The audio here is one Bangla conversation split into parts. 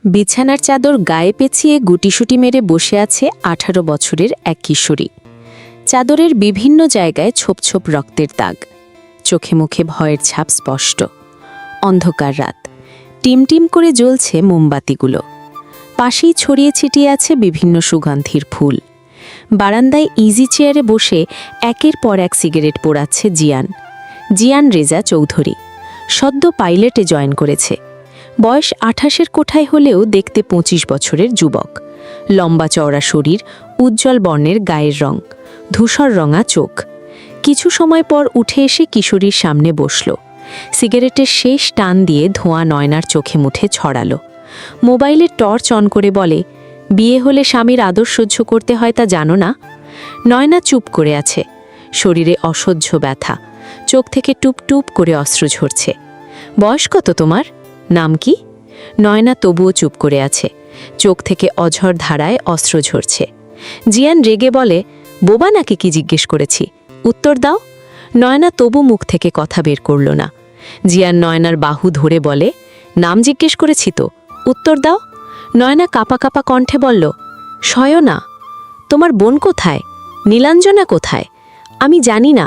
বিছানার চাদর গায়ে পেঁচিয়ে গুটিসুটি মেরে বসে আছে ১৮ বছরের এক কিশোরী। চাদরের বিভিন্ন জায়গায় ছোপ ছোপ রক্তের দাগ, চোখে মুখে ভয়ের ছাপ স্পষ্ট। অন্ধকার রাত, টিমটিম করে জ্বলছে মোমবাতিগুলো। পাশেই ছড়িয়ে ছিটিয়ে আছে বিভিন্ন সুগন্ধির ফুল। বারান্দায় ইজি চেয়ারে বসে একের পর এক সিগারেট পোড়াচ্ছে জিয়ান রেজা চৌধুরী। সদ্য পাইলটে জয়েন করেছে। বয়স ২৮-এর কোঠায় হলেও দেখতে ২৫ বছরের যুবক। লম্বা চওড়া শরীর, উজ্জ্বল বর্ণের গায়ের রং, ধূসর রঙা চোখ। কিছু সময় পর উঠে এসে কিশোরীর সামনে বসল। সিগারেটের শেষ টান দিয়ে ধোঁয়া নয়নার চোখে মুঠে ছড়ালো। মোবাইলের টর্চ অন করে বলে, বিয়ে হলে স্বামীর আদর সহ্য করতে হয় তা জানো না? নয়না চুপ করে আছে। শরীরে অসহ্য ব্যথা, চোখ থেকে টুপ টুপ করে অশ্রু ঝরছে। বয়স কত তোমার? নাম কি? নয়না তবুও চুপ করে আছে। চোখ থেকে অঝর ধারায় অস্ত্র ঝরছে। জিয়ান রেগে বলে, বোবা নাকি কি জিজ্ঞেস করেছি? উত্তর দাও। নয়না তবু মুখ থেকে কথা বের করল না। জিয়ান নয়নার বাহু ধরে বলে, নাম জিজ্ঞেস করেছি তো, উত্তর দাও। নয়না কাপা কাপা কণ্ঠে বলল, শয়না। তোমার বোন কোথায়? নীলাঞ্জনা কোথায়? আমি জানি না।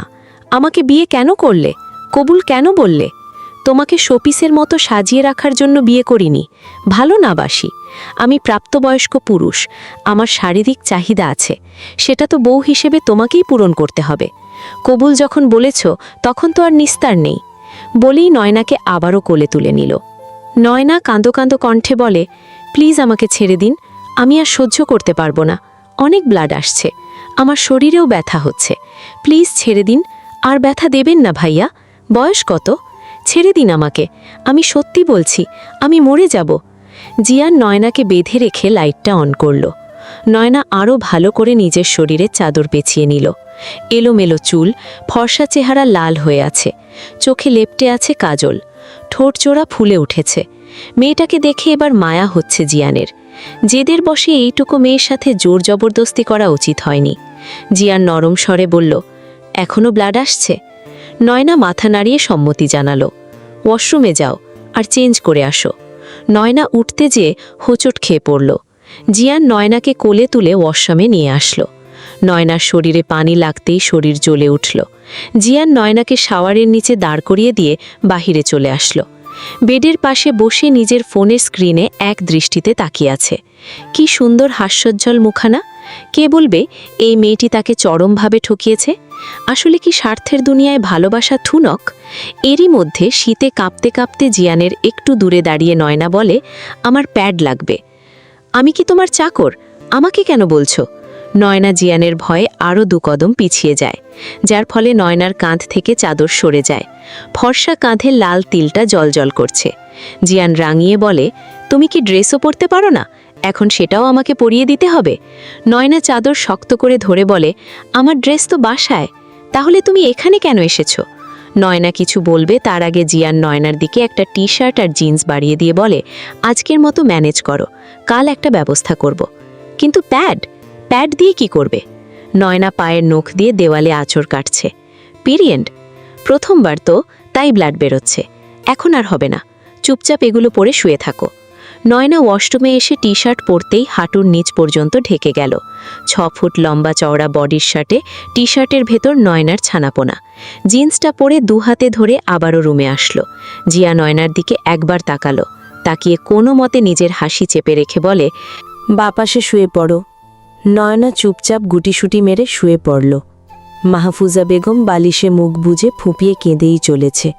আমাকে বিয়ে কেন করলে? কবুল কেন বললে? তোমাকে শোপিসের মতো সাজিয়ে রাখার জন্য বিয়ে করিনি। ভালো না বাসি। আমি প্রাপ্তবয়স্ক পুরুষ, আমার শারীরিক চাহিদা আছে। সেটা তো বউ হিসেবে তোমাকেই পূরণ করতে হবে। কবুল যখন বলেছ তখন তো আর নিস্তার নেই। বলেই নয়নাকে আবারও কোলে তুলে নিল। নয়না কাঁদো কাঁদো কণ্ঠে বলে, প্লিজ আমাকে ছেড়ে দিন। আমি আর সহ্য করতে পারবো না। অনেক ব্লাড আসছে, আমার শরীরেও ব্যথা হচ্ছে। প্লিজ ছেড়ে দিন। আর ব্যথা দেবেন না ভাইয়া। বয়স কত? ছেড়ে দিন আমাকে। আমি সত্যি বলছি, আমি মরে যাব। জিয়ান নয়নাকে বেঁধে রেখে লাইটটা অন করল। নয়না আরও ভালো করে নিজের শরীরে চাদর পেঁচিয়ে নিল। এলোমেলো চুল, ফর্সা চেহারা লাল হয়ে আছে। চোখে লেপ্টে আছে কাজল, ঠোঁট জোড়া ফুলে উঠেছে। মেয়েটাকে দেখে এবার মায়া হচ্ছে জিয়ানের। জেদের বসে এইটুকু মেয়ের সাথে জোর জবরদস্তি করা উচিত হয়নি। জিয়ান নরম স্বরে বলল, এখনো ব্লাড আসছে? নয়না মাথা নাড়িয়ে সম্মতি জানালো। ওয়াশরুমে যাও আর চেঞ্জ করে আসো। নয়না উঠতে যেয়ে হোঁচট খেয়ে পড়ল। জিয়ান নয়নাকে কোলে তুলে ওয়াশরুমে নিয়ে আসলো। নয়নার শরীরে পানি লাগতেই শরীর জ্বলে উঠল। জিয়ান নয়নাকে শাওয়ারের নিচে দাঁড় করিয়ে দিয়ে বাহিরে চলে আসলো। বেডের পাশে বসে নিজের ফোনের স্ক্রিনে এক দৃষ্টিতে তাকিয়ে আছে। কি সুন্দর হাস্যোজ্জ্বল মুখানা! কে বলবে এই মেয়েটি তাকে চরমভাবে ঠকিয়েছে? আসলে কি স্বার্থের দুনিয়ায় ভালোবাসা থুনক? এরই মধ্যে শীতে কাঁপতে কাঁপতে জিয়ানের একটু দূরে দাঁড়িয়ে নয়না বলে, আমার প্যাড লাগবে। আমি কি তোমার চাকর? আমাকে কেন বলছো? নয়না জিয়ানের ভয়ে আরও ২ কদম পিছিয়ে যায়, যার ফলে নয়নার কাঁধ থেকে চাদর সরে যায়। ফর্সা কাঁধে লাল তিলটা জলজল করছে। জিয়ান রাঙিয়ে বলে, তুমি কি ড্রেসও পরতে পারো না? এখন সেটাও আমাকে পরিয়ে দিতে হবে? নয়না চাদর শক্ত করে ধরে বলে, আমার ড্রেস তো বাসায়। তাহলে তুমি এখানে কেন এসেছো? নয়না কিছু বলবে তার আগে জিয়ান নয়নার দিকে একটা টি শার্ট আর জিন্স বাড়িয়ে দিয়ে বলে, আজকের মতো ম্যানেজ করো, কাল একটা ব্যবস্থা করব। কিন্তু প্যাড দিয়ে কি করবে? নয়না পায়ের নখ দিয়ে দেওয়ালে আঁচড় কাটছে। পিরিয়ড? প্রথমবার তো, তাই ব্লাড বেরোচ্ছে। এখন আর হবে না। চুপচাপ এগুলো পরে শুয়ে থাকো। নয়না ওয়াশরুমে এসে টি শার্ট পরতেই হাঁটুর নিচ পর্যন্ত ঢেকে গেল। ৬ ফুট লম্বা চওড়া বডির শার্টে টি শার্টের ভেতর নয়নার ছানাপোনা। জিন্সটা পরে ২ হাতে ধরে আবারও রুমে আসলো। জিয়া নয়নার দিকে একবার তাকালো, তাকিয়ে কোনো মতে নিজের হাসি চেপে রেখে বলে, বাপাসে শুয়ে পড়ো। নয়না চুপচাপ গুটিসুটি মেরে শুয়ে পড়ল। মাহফুজা বেগম বালিশে মুখ বুজে ফুঁপিয়ে কেঁদেই চলেছে।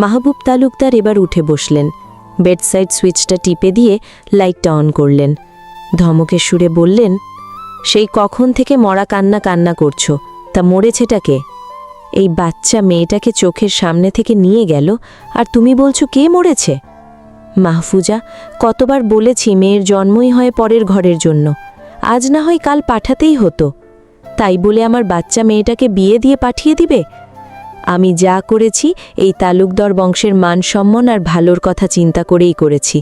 মাহবুব তালুকদার এবার উঠে বসলেন। বেডসাইড সুইচটা টিপে দিয়ে লাইটটা অন করলেন। ধমকের সুরে বললেন, সেই কখন থেকে মরা কান্না করছো, তা মরেছেটাকে? এই বাচ্চা মেয়েটাকে চোখের সামনে থেকে নিয়ে গেল, আর তুমি বলছো কে মরেছে? মাহফুজা, কতবার বলেছি মেয়ের জন্মই হয় পরের ঘরের জন্য, আজ না হয় কাল পাঠাতেই হতো। তাই বলে আমার বাচ্চা মেয়েটাকে বিয়ে দিয়ে পাঠিয়ে দিবে? আমি যা করেছি এই তালুকদার বংশের মান সম্মান আর ভালোর কথা চিন্তা করেই করেছি।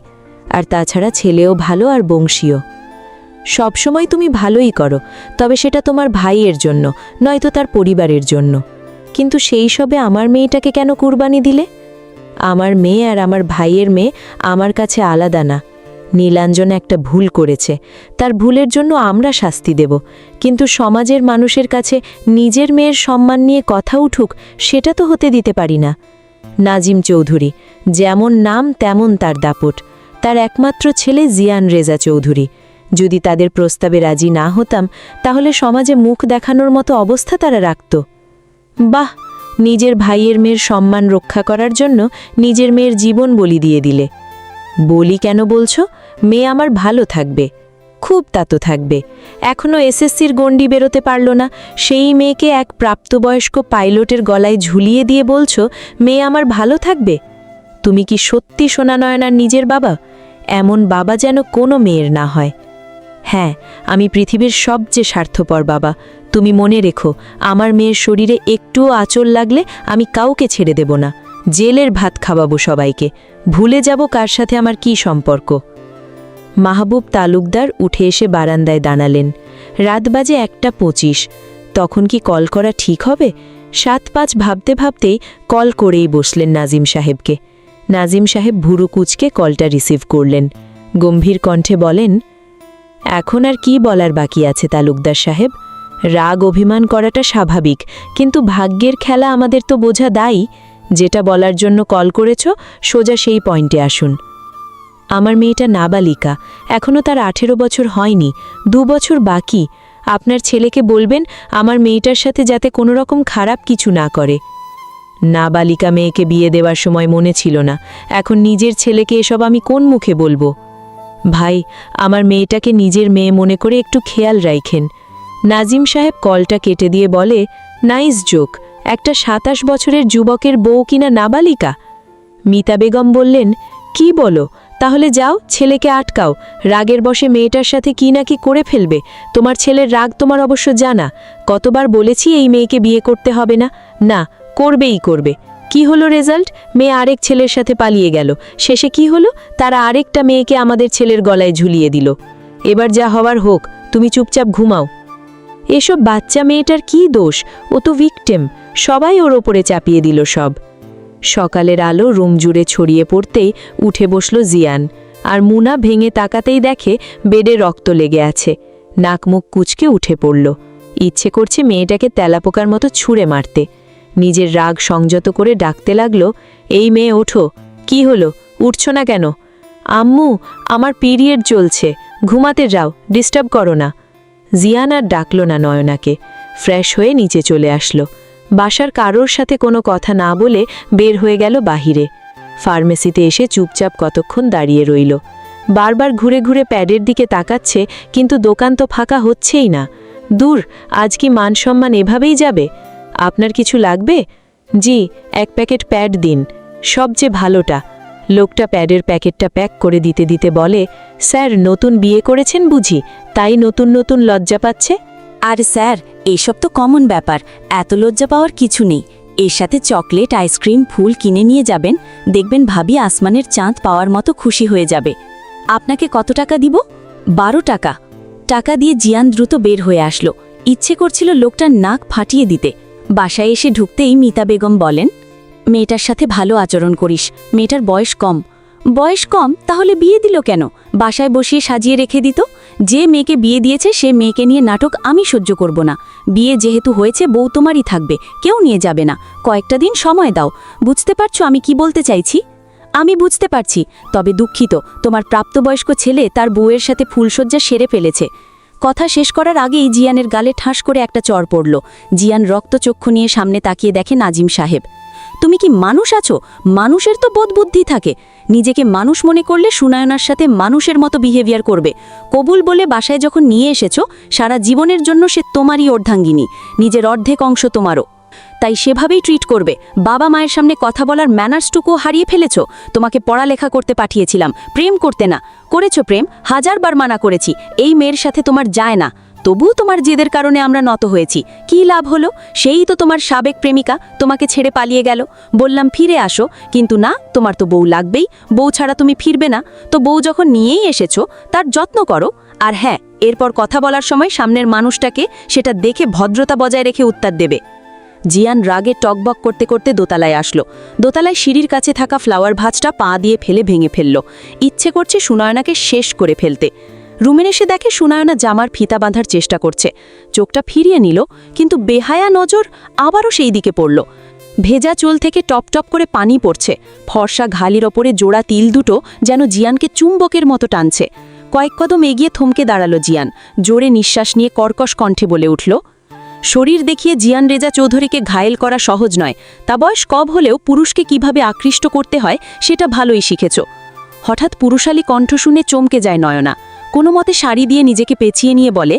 আর তাছাড়া ছেলেও ভালো আর বংশীয়। সবসময় তুমি ভালোই করো, তবে সেটা তোমার ভাইয়ের জন্য, নয়তো তার পরিবারের জন্য। কিন্তু সেই সবে আমার মেয়েটাকে কেন কুরবানি দিলে? আমার মেয়ে আর আমার ভাইয়ের মেয়ে আমার কাছে আলাদা না। নীলাঞ্জন একটা ভুল করেছে, তার ভুলের জন্য আমরা শাস্তি দেব, কিন্তু সমাজের মানুষের কাছে নিজের মেয়ের সম্মান নিয়ে কথা উঠুক সেটা তো হতে দিতে পারি না। নাজিম চৌধুরী, যেমন নাম তেমন তার দাপট। তার একমাত্র ছেলে জিয়ান রেজা চৌধুরী। যদি তাদের প্রস্তাবে রাজি না হতাম তাহলে সমাজে মুখ দেখানোর মতো অবস্থা তারা রাখত। বাহ, নিজের ভাইয়ের মেয়ের সম্মান রক্ষা করার জন্য নিজের মেয়ের জীবন বলি দিয়ে দিলে। বলি কেন বলছো? মেয়ে আমার ভালো থাকবে, খুব তাতো থাকবে। এখনও এসএসসির গণ্ডি বেরোতে পারল না, সেই মেয়েকে এক প্রাপ্তবয়স্ক পাইলটের গলায় ঝুলিয়ে দিয়ে বলছো মেয়ে আমার ভালো থাকবে? তুমি কি সত্যি সোনা নয়নার নিজের বাবা? এমন বাবা যেন কোনো মেয়ের না হয়। হ্যাঁ, আমি পৃথিবীর সবচেয়ে স্বার্থপর বাবা। তুমি মনে রেখো, আমার মেয়ের শরীরে একটুও আঁচল লাগলে আমি কাউকে ছেড়ে দেব না। জেলের ভাত খাওয়াবো সবাইকে, ভুলে যাব কার সাথে আমার কি সম্পর্ক। মাহবুব তালুকদার উঠে এসে বারান্দায় দাঁড়ালেন। রাত বাজে 1:25। তখন কি কল করা ঠিক হবে? 7-5 ভাবতে ভাবতেই কল করেই বসলেন নাজিম সাহেবকে। নাজিম সাহেব ভুরু কুঁচকে কলটা রিসিভ করলেন। গম্ভীর কণ্ঠে বলেন, এখন আর কি বলার বাকি আছে তালুকদার সাহেব? রাগ অভিমান করাটা স্বাভাবিক, কিন্তু ভাগ্যের খেলা আমাদের তো বোঝা দায়ী। যেটা বলার জন্য কল করেছ সোজা সেই পয়েন্টে আসুন। আমার মেয়েটা নাবালিকা, এখনও তার 18 বছর হয়নি, 2 বছর বাকি। আপনার ছেলেকে বলবেন আমার মেয়েটার সাথে যাতে কোনো রকম খারাপ কিছু না করে। নাবালিকা মেয়েকে বিয়ে দেওয়ার সময় মনে ছিল না, এখন নিজের ছেলেকে এসব আমি কোন মুখে বলবো? ভাই, আমার মেয়েটাকে নিজের মেয়ে মনে করে একটু খেয়াল রাখেন। নাজিম সাহেব কলটা কেটে দিয়ে বলে, নাইস জোক, একটা 27 বছরের যুবকের বউ কিনা নাবালিকা? মিতা বেগম বললেন, কি বলো? তাহলে যাও, ছেলেকে আটকাও। রাগের বশে মেয়েটার সাথে কি না কি করে ফেলবে। তোমার ছেলের রাগ তোমার অবশ্য জানা। কতবার বলেছি এই মেয়েকে বিয়ে করতে হবে না? না, করবেই করবে। কি হলো রেজাল্ট? মেয়ে আরেক ছেলের সাথে পালিয়ে গেল। শেষে কি হলো? তারা আরেকটা মেয়েকে আমাদের ছেলের গলায় ঝুলিয়ে দিল। এবার যা হওয়ার হোক, তুমি চুপচাপ ঘুমাও। এসব বাচ্চা মেয়েটার কি দোষ? ও তো ভিকটিম, সবাই ওর ওপরে চাপিয়ে দিল সব। সকালের আলো রুম জুড়ে ছড়িয়ে পড়তেই উঠে বসল জিয়ান, আর মুনা ভেঙে তাকাতেই দেখে বেডে রক্ত লেগে আছে। নাক মুখ কুচকে উঠে পড়ল। ইচ্ছে করছে মেয়েটাকে তেলাপোকার মতো ছুঁড়ে মারতে। নিজের রাগ সংযত করে ডাকতে লাগল, এই মেয়ে ওঠো। কি হলো, উঠছ না কেন? আম্মু, আমার পিরিয়ড চলছে, ঘুমাতে যাও, ডিস্টার্ব করো না। জিয়ান আর ডাকল না নয়নাকে। ফ্রেশ হয়ে নিচে চলে আসলো। বাসার কারোর সাথে কোনো কথা না বলে বের হয়ে গেল বাহিরে। ফার্মেসিতে এসে চুপচাপ কতক্ষণ দাঁড়িয়ে রইল। বারবার ঘুরে ঘুরে প্যাডের দিকে তাকাচ্ছে, কিন্তু দোকান তো ফাঁকা হচ্ছেই না। দূর, আজ কি মান সম্মান এভাবেই যাবে? আপনার কিছু লাগবে? জি, 1 প্যাকেট প্যাড দিন, সবচেয়ে ভালোটা। লোকটা প্যাডের প্যাকেটটা প্যাক করে দিতে দিতে বলে, স্যার নতুন বিয়ে করেছেন বুঝি, তাই নতুন নতুন লজ্জা পাচ্ছে? আর স্যার, এইসব তো কমন ব্যাপার, এত লজ্জা পাওয়ার কিছু নেই। এর সাথে চকলেট, আইসক্রিম, ফুল কিনে নিয়ে যাবেন, দেখবেন ভাবি আসমানের চাঁদ পাওয়ার মতো খুশি হয়ে যাবে। আপনাকে কত টাকা দিব? 12 টাকা। টাকা দিয়ে জিয়ান দ্রুত বের হয়ে আসলো। ইচ্ছে করছিল লোকটার নাক ফাটিয়ে দিতে। বাসায় এসে ঢুকতেই মিতা বেগম বলেন, মেয়েটার সাথে ভালো আচরণ করিস, মেয়েটার বয়স কম। বয়স কম? তাহলে বিয়ে দিল কেন? বাসায় বসিয়ে সাজিয়ে রেখে দিত। যে মেয়েকে বিয়ে দিয়েছে সে মেয়েকে নিয়ে নাটক আমি সহ্য করব না। বিয়ে যেহেতু হয়েছে, বউ তোমারই থাকবে, কেউ নিয়ে যাবে না। কয়েকটা দিন সময় দাও। বুঝতে পারছো আমি কি বলতে চাইছি? আমি বুঝতে পারছি, তবে দুঃখিত, তোমার প্রাপ্তবয়স্ক ছেলে তার বউয়ের সাথে ফুলশয্যা সেরে ফেলেছে। কথা শেষ করার আগেই জিয়ানের গালে ঠাস করে একটা চড় পড়ল। জিয়ান রক্তচক্ষু নিয়ে সামনে তাকিয়ে দেখে নাজিম সাহেব। তুমি কি মানুষ আছো? মানুষের তো বোধ বুদ্ধি থাকে। নিজেকে মানুষ মনে করলে সুনয়নার সাথে মানুষের মতো বিহেভিয়ার করবে। কবুল বলে বাসায় যখন নিয়ে এসেছো, সারা জীবনের জন্য সে তোমারই অর্ধাঙ্গিনী, নিজের অর্ধেক অংশ তোমারও। তাই সেভাবেই ট্রিট করবে। বাবা মায়ের সামনে কথা বলার ম্যানার্সটুকুও হারিয়ে ফেলেছো। তোমাকে পড়ালেখা করতে পাঠিয়েছিলাম, প্রেম করতে না। করেছো প্রেম, 1000 বার মানা করেছি, এই মেয়ের সাথে তোমার যায় না। তবুও তোমার জেদের কারণে আমরা নত হয়েছি। কী লাভ হলো? সেই তো তোমার সাবেক প্রেমিকা তোমাকে ছেড়ে পালিয়ে গেল। বললাম ফিরে আসো, কিন্তু না, তোমার তো বউ লাগবেই। বউ ছাড়া তুমি ফিরবে না। তো বউ যখন নিয়েই এসেছো, তার যত্ন করো। আর হ্যাঁ, এরপর কথা বলার সময় সামনের মানুষটাকে সেটা দেখে ভদ্রতা বজায় রেখে উত্তর দেবে। জিয়ান রাগে টকবক করতে করতে দোতলায় আসলো। দোতলায় সিঁড়ির কাছে থাকা ফ্লাওয়ার ভাঁজটা পা দিয়ে ফেলে ভেঙে ফেলল। ইচ্ছে করছে সুনয়নাকে শেষ করে ফেলতে। রুমে এসে দেখে সুনয়না জামার ফিতা বাঁধার চেষ্টা করছে। চোখটা ফিরিয়ে নিল, কিন্তু বেহায়া নজর আবারও সেই দিকে পড়ল। ভেজা চুল থেকে টপ টপ করে পানি পড়ছে। ফর্সা ঘালির ওপরে জোড়া তিল দুটো যেন জিয়ানকে চুম্বকের মতো টানছে। কয়েক কদম এগিয়ে থমকে দাঁড়ালো জিয়ান। জোরে নিঃশ্বাস নিয়ে কর্কশ কণ্ঠে বলে উঠল, শরীর দেখিয়ে জিয়ান রেজা চৌধুরীকে ঘায়েল করা সহজ নয়। তা বয়স কম হলেও পুরুষকে কিভাবে আকৃষ্ট করতে হয় সেটা ভালোই শিখেছ। হঠাৎ পুরুষালী কণ্ঠ শুনে চমকে যায় নয়না। কোনো মতে শাড়ি দিয়ে নিজেকে পেঁচিয়ে নিয়ে বলে,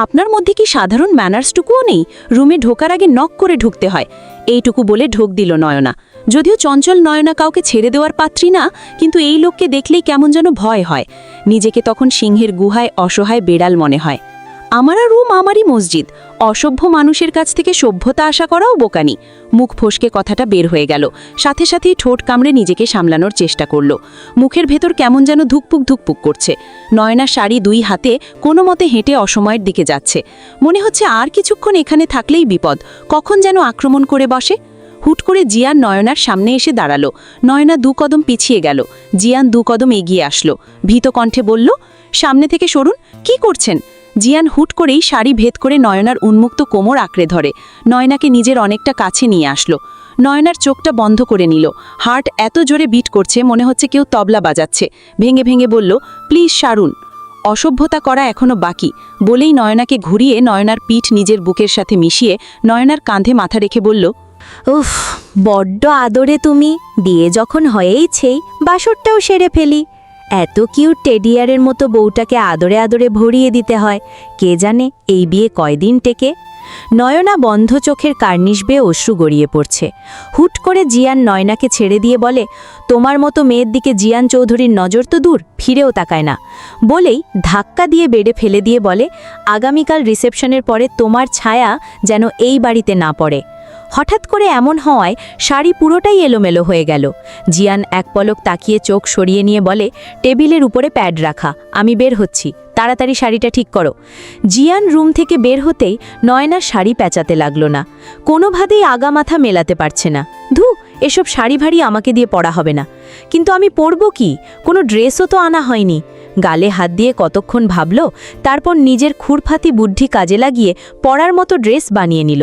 আপনার মধ্যে কি সাধারণ ম্যানার্সটুকুও নেই? রুমে ঢোকার আগে নক করে ঢুকতে হয়। এইটুকু বলে ঢোক দিল নয়না। যদিও চঞ্চল নয়না কাউকে ছেড়ে দেওয়ার পাত্রী না, কিন্তু এই লোককে দেখলেই কেমন যেন ভয় হয়। নিজেকে তখন সিংহের গুহায় অসহায় বেড়াল মনে হয়। আমারা রুম আমারই মসজিদ। অসভ্য মানুষের কাছ থেকে সভ্যতা আশা করাও বোকানি। মুখ ফসকে কথাটা বের হয়ে গেল। সাথে সাথেই ঠোঁট কামড়ে নিজেকে সামলানোর চেষ্টা করল। মুখের ভেতর কেমন যেন ধুকপুক ধুকপুক করছে। নয়না শাড়ি দুই হাতে কোনো মতে হেঁটে অসময়ের দিকে যাচ্ছে। মনে হচ্ছে আর কিছুক্ষণ এখানে থাকলেই বিপদ, কখন যেন আক্রমণ করে বসে। হুট করে জিয়ান নয়নার সামনে এসে দাঁড়ালো। নয়না 2 কদম পিছিয়ে গেল। জিয়ান 2 কদম এগিয়ে আসলো। ভীত কণ্ঠে বলল, সামনে থেকে সরুন। কি করছেন? জিয়ান হুট করেই শাড়ি ভেদ করে নয়নার উন্মুক্ত কোমর আঁকড়ে ধরে। নয়নাকে নিজের অনেকটা কাছে নিয়ে আসলো। নয়নার চোখটা বন্ধ করে নিল। হার্ট এত জোরে বিট করছে, মনে হচ্ছে কেউ তবলা বাজাচ্ছে। ভেঙে ভেঙে বলল, প্লিজ সারুন। অসভ্যতা করা এখনো বাকি বলেই নয়নাকে ঘুরিয়ে নয়নার পিঠ নিজের বুকের সাথে মিশিয়ে নয়নার কাঁধে মাথা রেখে বলল, উফ, বড্ড আদরে তুমি। বিয়ে যখন হয়েইছেই বাসরটাও সেরে ফেলি। এত কিউট টেডিয়ারের মতো বউটাকে আদরে আদরে ভরিয়ে দিতে হয়। কে জানে এই বিয়ে কয়দিন টেকে। নয়না বন্ধ চোখের কার্নিশ বেয়ে অশ্রু গড়িয়ে পড়ছে। হুট করে জিয়ান নয়নাকে ছেড়ে দিয়ে বলে, তোমার মতো মেয়ের দিকে জিয়ান চৌধুরীর নজর তো দূর, ফিরেও তাকায় না। বলেই ধাক্কা দিয়ে বেডে ফেলে দিয়ে বলে, আগামীকাল রিসেপশনের পরে তোমার ছায়া যেন এই বাড়িতে না পড়ে। হঠাৎ করে এমন হওয়ায় শাড়ি পুরোটাই এলোমেলো হয়ে গেল। জিয়ান এক পলক তাকিয়ে চোখ সরিয়ে নিয়ে বলে, টেবিলের উপরে প্যাড রাখা, আমি বের হচ্ছি, তাড়াতাড়ি শাড়িটা ঠিক করো। জিয়ান রুম থেকে বের হতেই নয়না শাড়ি পেঁচাতে লাগলো না। কোনোভাবেই আগা মাথা মেলাতে পারছে না। ধু, এসব শাড়ি ভাড়ি আমাকে দিয়ে পরা হবে না। কিন্তু আমি পরব কি? কোনো ড্রেসও তো আনা হয়নি। গালে হাত দিয়ে কতক্ষণ ভাবল, তারপর নিজের খুরফাতি বুদ্ধি কাজে লাগিয়ে পরার মতো ড্রেস বানিয়ে নিল।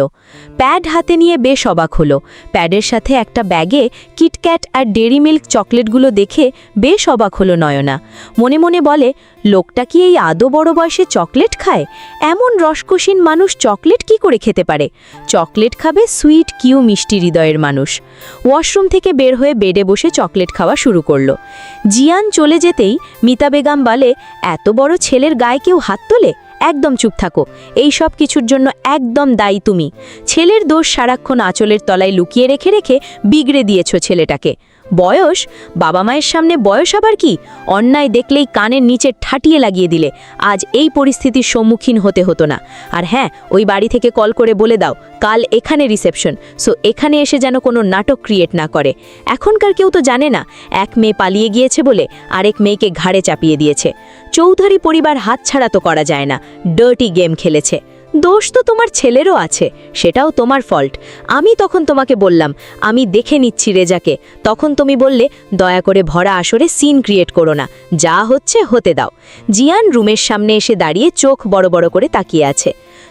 প্যাড হাতে নিয়ে বেশ অবাক হলো। প্যাডের সাথে একটা ব্যাগে কিটক্যাট আর ডেরি মিল্ক চকলেটগুলো দেখে বেশ অবাক হলো নয়না। মনে মনে বলে, লোকটা কি এই আদৌ বড় বয়সে চকলেট খায়? এমন রসকসীন মানুষ চকলেট কি করে খেতে পারে? চকলেট খাবে সুইট কিউ মিষ্টি হৃদয়ের মানুষ। ওয়াশরুম থেকে বের হয়ে বেডে বসে চকলেট খাওয়া শুরু করলো। জিয়ান চলে যেতেই মিতা বেগম বলে, এত বড় ছেলের গায়ে কেউ হাত তোলে? একদম চুপ থাকো, এই সব কিছুর জন্য একদম দায়ী তুমি। ছেলের দোষ সারাক্ষণ আঁচলের তলায় লুকিয়ে রেখে রেখে বিগড়ে দিয়েছ ছেলেটাকে। বয়স? বাবা মায়ের সামনে বয়স আবার কি? অন্যায় দেখলেই কানের নিচে ঠাটিয়ে লাগিয়ে দিলে আজ এই পরিস্থিতির সম্মুখীন হতে হতো না। আর হ্যাঁ, ওই বাড়ি থেকে কল করে বলে দাও কাল এখানে রিসেপশন, সো এখানে এসে যেন কোনো নাটক ক্রিয়েট না করে। এখনকার কেউ তো জানে না এক মেয়ে পালিয়ে গিয়েছে বলে আরেক মেয়েকে ঘাড়ে চাপিয়ে দিয়েছে। চৌধুরী পরিবার হাতছাড়া তো করা যায় না, ডার্টি গেম খেলেছে। দোষ তো তোমার ছেলেরও আছে, সেটাও তোমার ফল্ট। আমি তখন তোমাকে বললাম আমি দেখে নিচ্ছি রেজাকে, তখন তুমি বললে দয়া করে ভরা আসরে সিন ক্রিয়েট করো না, যা হচ্ছে হতে দাও। জিয়ান রুমের সামনে এসে দাঁড়িয়ে চোখ বড় বড় করে তাকিয়ে আছে।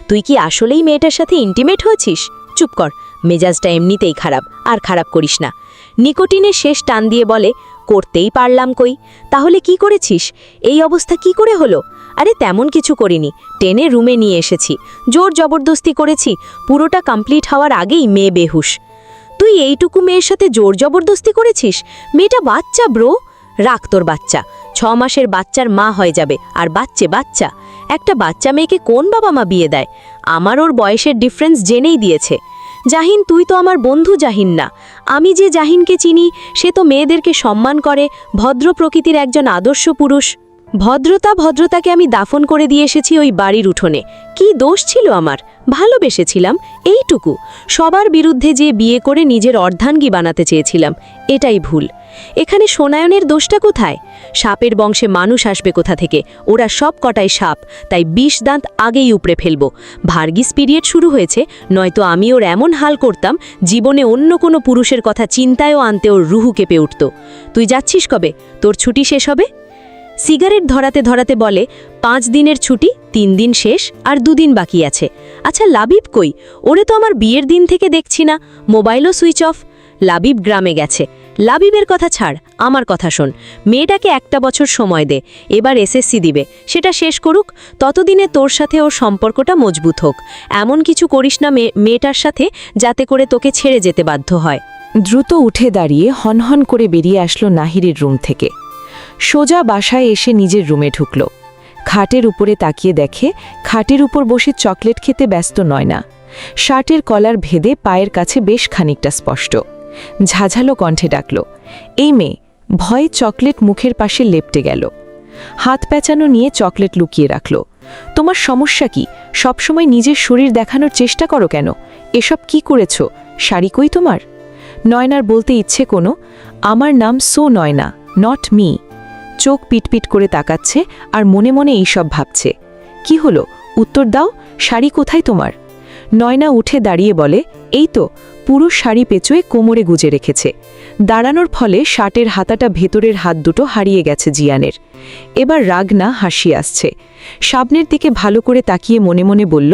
তুই কি আসলেই মেয়েটার সাথে ইন্টিমেট হয়েছিস? চুপ কর, মেজাজটা এমনিতেই খারাপ, আর খারাপ করিস না। নিকোটিনের শেষ টান দিয়ে বলে, করতেই পারলাম কই? তাহলে কি করেছিস? এই অবস্থা কি করে হলো? আরে তেমন কিছু করিনি, টেনে রুমে নিয়ে এসেছি, জোর জবরদস্তি করেছি। পুরোটা কমপ্লিট হওয়ার আগেই মেয়ে বেহুশ। তুই এইটুকু মেয়ের সাথে জোর জবরদস্তি করেছিস? মেয়েটা বাচ্চা ব্রো। রাখ তোর বাচ্চা, 6 মাসের বাচ্চার মা হয়ে যাবে, আর বাচ্চা। একটা বাচ্চা মেয়েকে কোন বাবা মা বিয়ে দেয়? আমার ওর বয়সের ডিফারেন্স জেনেই দিয়েছে। জাহিন, তুই তো আমার বন্ধু জাহিন না। আমি যে জাহিনকে চিনি সে তো মেয়েদেরকে সম্মান করে, ভদ্র প্রকৃতির একজন আদর্শ পুরুষ। ভদ্রতাকে আমি দাফন করে দিয়ে এসেছি ওই বাড়ির উঠোনে। কি দোষ ছিল আমার? ভালোবেসেছিলাম, এইটুকু। সবার বিরুদ্ধে যে বিয়ে করে নিজের অর্ধাঙ্গী বানাতে চেয়েছিলাম, এটাই ভুল। এখানে সোনায়নের দোষটা কোথায়? সাপের বংশে মানুষ আসবে কোথা থেকে? ওরা সব কটাই সাপ, তাই ২০ দাঁত আগেই উপড়ে ফেলবো। ভার্গিস পিরিয়ড শুরু হয়েছে, নয়তো আমি ওর এমন হাল করতাম জীবনে অন্য কোনো পুরুষের কথা চিন্তায়ও আনতে ওর রুহু কেঁপে উঠত। তুই যাচ্ছিস কবে? তোর ছুটি শেষ হবে? সিগারেট ধরাতে ধরাতে বলে, 5 দিনের ছুটি, 3 দিন শেষ, আর 2 দিন বাকি আছে। আচ্ছা লাবিব কই? ওরে তো আমার বিয়ের দিন থেকে দেখছি না, মোবাইলও সুইচ অফ। লাবিব গ্রামে গেছে। লাবিবের কথা ছাড়, আমার কথা শোন। মেয়েটাকে 1 বছর সময় দে, এবার এসএসসি দিবে, সেটা শেষ করুক। ততদিনে তোর সাথে ওর সম্পর্কটা মজবুত হোক। এমন কিছু করিস না মেয়েটার সাথে যাতে করে তোকে ছেড়ে যেতে বাধ্য হয়। দ্রুত উঠে দাঁড়িয়ে হনহন করে বেরিয়ে আসলো নাহিরের রুম থেকে। সোজা বাসায় এসে নিজের রুমে ঢুকল। খাটের উপরে তাকিয়ে দেখে খাটের উপর বসে চকলেট খেতে ব্যস্ত নয়না। শার্টের কলার ভেদে পায়ের কাছে বেশ খানিকটা স্পষ্ট। ঝাঝালো কণ্ঠে ডাকল, এই মেয়ে। ভয়ে চকলেট মুখের পাশে লেপটে গেল। হাত প্যাঁচানো নিয়ে চকলেট লুকিয়ে রাখল। তোমার সমস্যা কি? সবসময় নিজের শরীর দেখানোর চেষ্টা করো কেন? এসব কি করেছ? শাড়ি কই তোমার? নয়নার বলতে ইচ্ছে কোনো, আমার নাম সো নয়না, নট মি। চোখ পিটপিট করে তাকাচ্ছে আর মনে মনে এইসব ভাবছে। কি হলো? উত্তর দাও, শাড়ি কোথায় তোমার? নয়না উঠে দাঁড়িয়ে বলে, এই তো। পুরো শাড়ি পেঁচোয় কোমরে গুজে রেখেছে। দাঁড়ানোর ফলে শার্টের হাতাটা ভেতরের হাত দুটো হারিয়ে গেছে জিয়ানের। এবার রাগ না হাসি আসছে। সামনের দিকে ভালো করে তাকিয়ে মনে মনে বলল,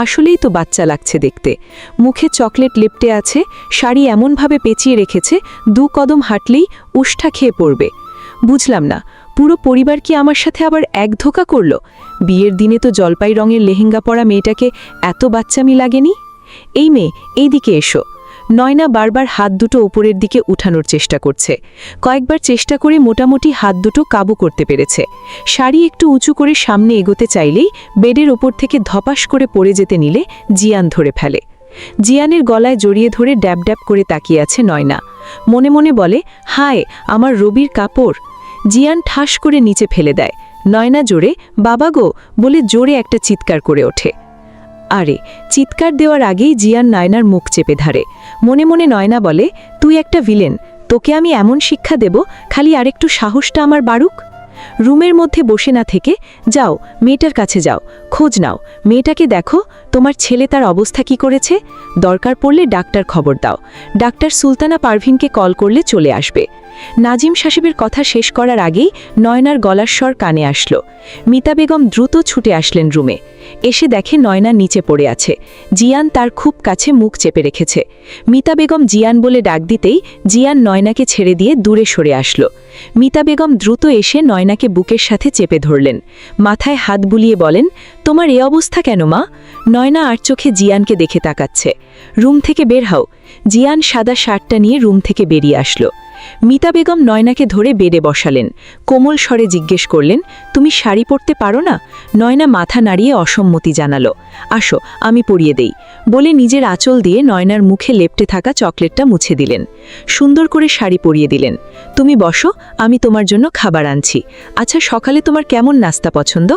আসলেই তো বাচ্চা লাগছে দেখতে। মুখে চকলেট লেপটে আছে, শাড়ি এমনভাবে পেঁচিয়ে রেখেছে 2 কদম হাঁটলেই উষ্ঠা খেয়ে পড়বে। বুঝলাম না, পুরো পরিবার কি আমার সাথে আবার এক ধোঁকা করল? বিয়ের দিনে তো জলপাই রঙের লেহেঙ্গা পরা মেয়েটাকে এত বাচ্চামি লাগেনি। এই মেয়ে, এই দিকে এসো। নয়না বারবার হাত দুটো উপরের দিকে উঠানোর চেষ্টা করছে। কয়েকবার চেষ্টা করে মোটামুটি হাত দুটো কাবু করতে পেরেছে। শাড়ি একটু উঁচু করে সামনে এগোতে চাইলেই বেডের ওপর থেকে ধপাস করে পড়ে যেতে নিলে জিয়ান ধরে ফেলে। জিয়ানের গলায় জড়িয়ে ধরে ড্যাব ড্যাব করে তাকিয়ে আছে নয়না। মনে মনে বলে, হায় আমার রবির কাপড়। জিয়ান ঠাস করে নিচে ফেলে দেয়। নয়না জোরে, বাবা গো বলে জোরে একটা চিৎকার করে ওঠে। আরে, চিৎকার দেওয়ার আগেই জিয়ান নয়নার মুখ চেপে ধরে। মনে মনে নয়না বলে, তুই একটা ভিলেন, তোকে আমি এমন শিক্ষা দেব, খালি আরেকটু সাহসটা আমার বাড়ুক। রুমের মধ্যে বসে না থেকে যাও, মেয়েটার কাছে যাও, খোঁজ নাও, মেয়েটাকে দেখো, তোমার ছেলে তার অবস্থা কি করেছে। দরকার পড়লে ডাক্তার খবর দাও। ডাক্তার সুলতানা পারভিনকে কল করলে চলে আসবে। নাজিম সাহেবের কথা শেষ করার আগেই নয়নার গলার স্বর কানে আসলো। মিতা বেগম দ্রুত ছুটে আসলেন রুমে। এসে দেখে নয়না নিচে পড়ে আছে। জিয়ান তার খুব কাছে মুখ চেপে রেখেছে। মিতা বেগম জিয়ান বলে ডাক দিতেই জিয়ান নয়নাকে ছেড়ে দিয়ে দূরে সরে আসলো। মিতা বেগম দ্রুত এসে নয়নাকে বুকের সাথে চেপে ধরলেন। মাথায় হাত বুলিয়ে বলেন, তোমার এ অবস্থা কেন মা? নয়না আর চোখে জিয়ানকে দেখে তাকাচ্ছে। রুম থেকে বের হও। জিয়ান সাদা শার্টটা নিয়ে রুম থেকে বেরিয়ে আসলো। মিতা বেগম নয়নাকে ধরে বেডে বসালেন। কোমল স্বরে জিজ্ঞেস করলেন, তুমি শাড়ি পরতে পারো না? নয়না মাথা নাড়িয়ে অসম্মতি জানালো। আসো, আমি পরিয়ে দেই বলে নিজের আঁচল দিয়ে নয়নার মুখে লেপটে থাকা চকলেটটা মুছে দিলেন। সুন্দর করে শাড়ি পরিয়ে দিলেন। তুমি বসো, আমি তোমার জন্য খাবার আনছি। আচ্ছা, সকালে তোমার কেমন নাস্তা পছন্দ?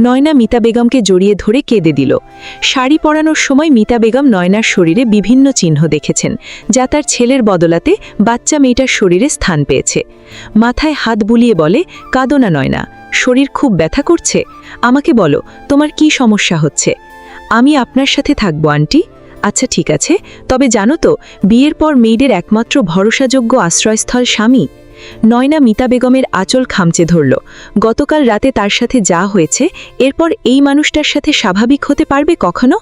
নয়না মিতা বেগমকে জড়িয়ে ধরে কেঁদে দিল। শাড়ি পরানোর সময় মিতা বেগম নয়নার শরীরে বিভিন্ন চিহ্ন দেখেছেন, যা তার ছেলের বদলাতে বাচ্চা মেয়েটার শরীরে স্থান পেয়েছে। মাথায় হাত বুলিয়ে বলে, কাঁদো না নয়না, শরীর খুব ব্যথা করছে। আমাকে বলো, তোমার কি সমস্যা হচ্ছে? আমি আপনার সাথে থাকবো আন্টি। আচ্ছা ঠিক আছে, তবে জানো তো, বিয়ের পর মেয়েদের একমাত্র ভরসাযোগ্য আশ্রয়স্থল স্বামী। নয়না মিতা বেগমের আঁচল খামচে ধরল। গতকাল রাতে তার সাথে যা হয়েছে, এরপর এই মানুষটার সাথে স্বাভাবিক হতে পারবে কখনো?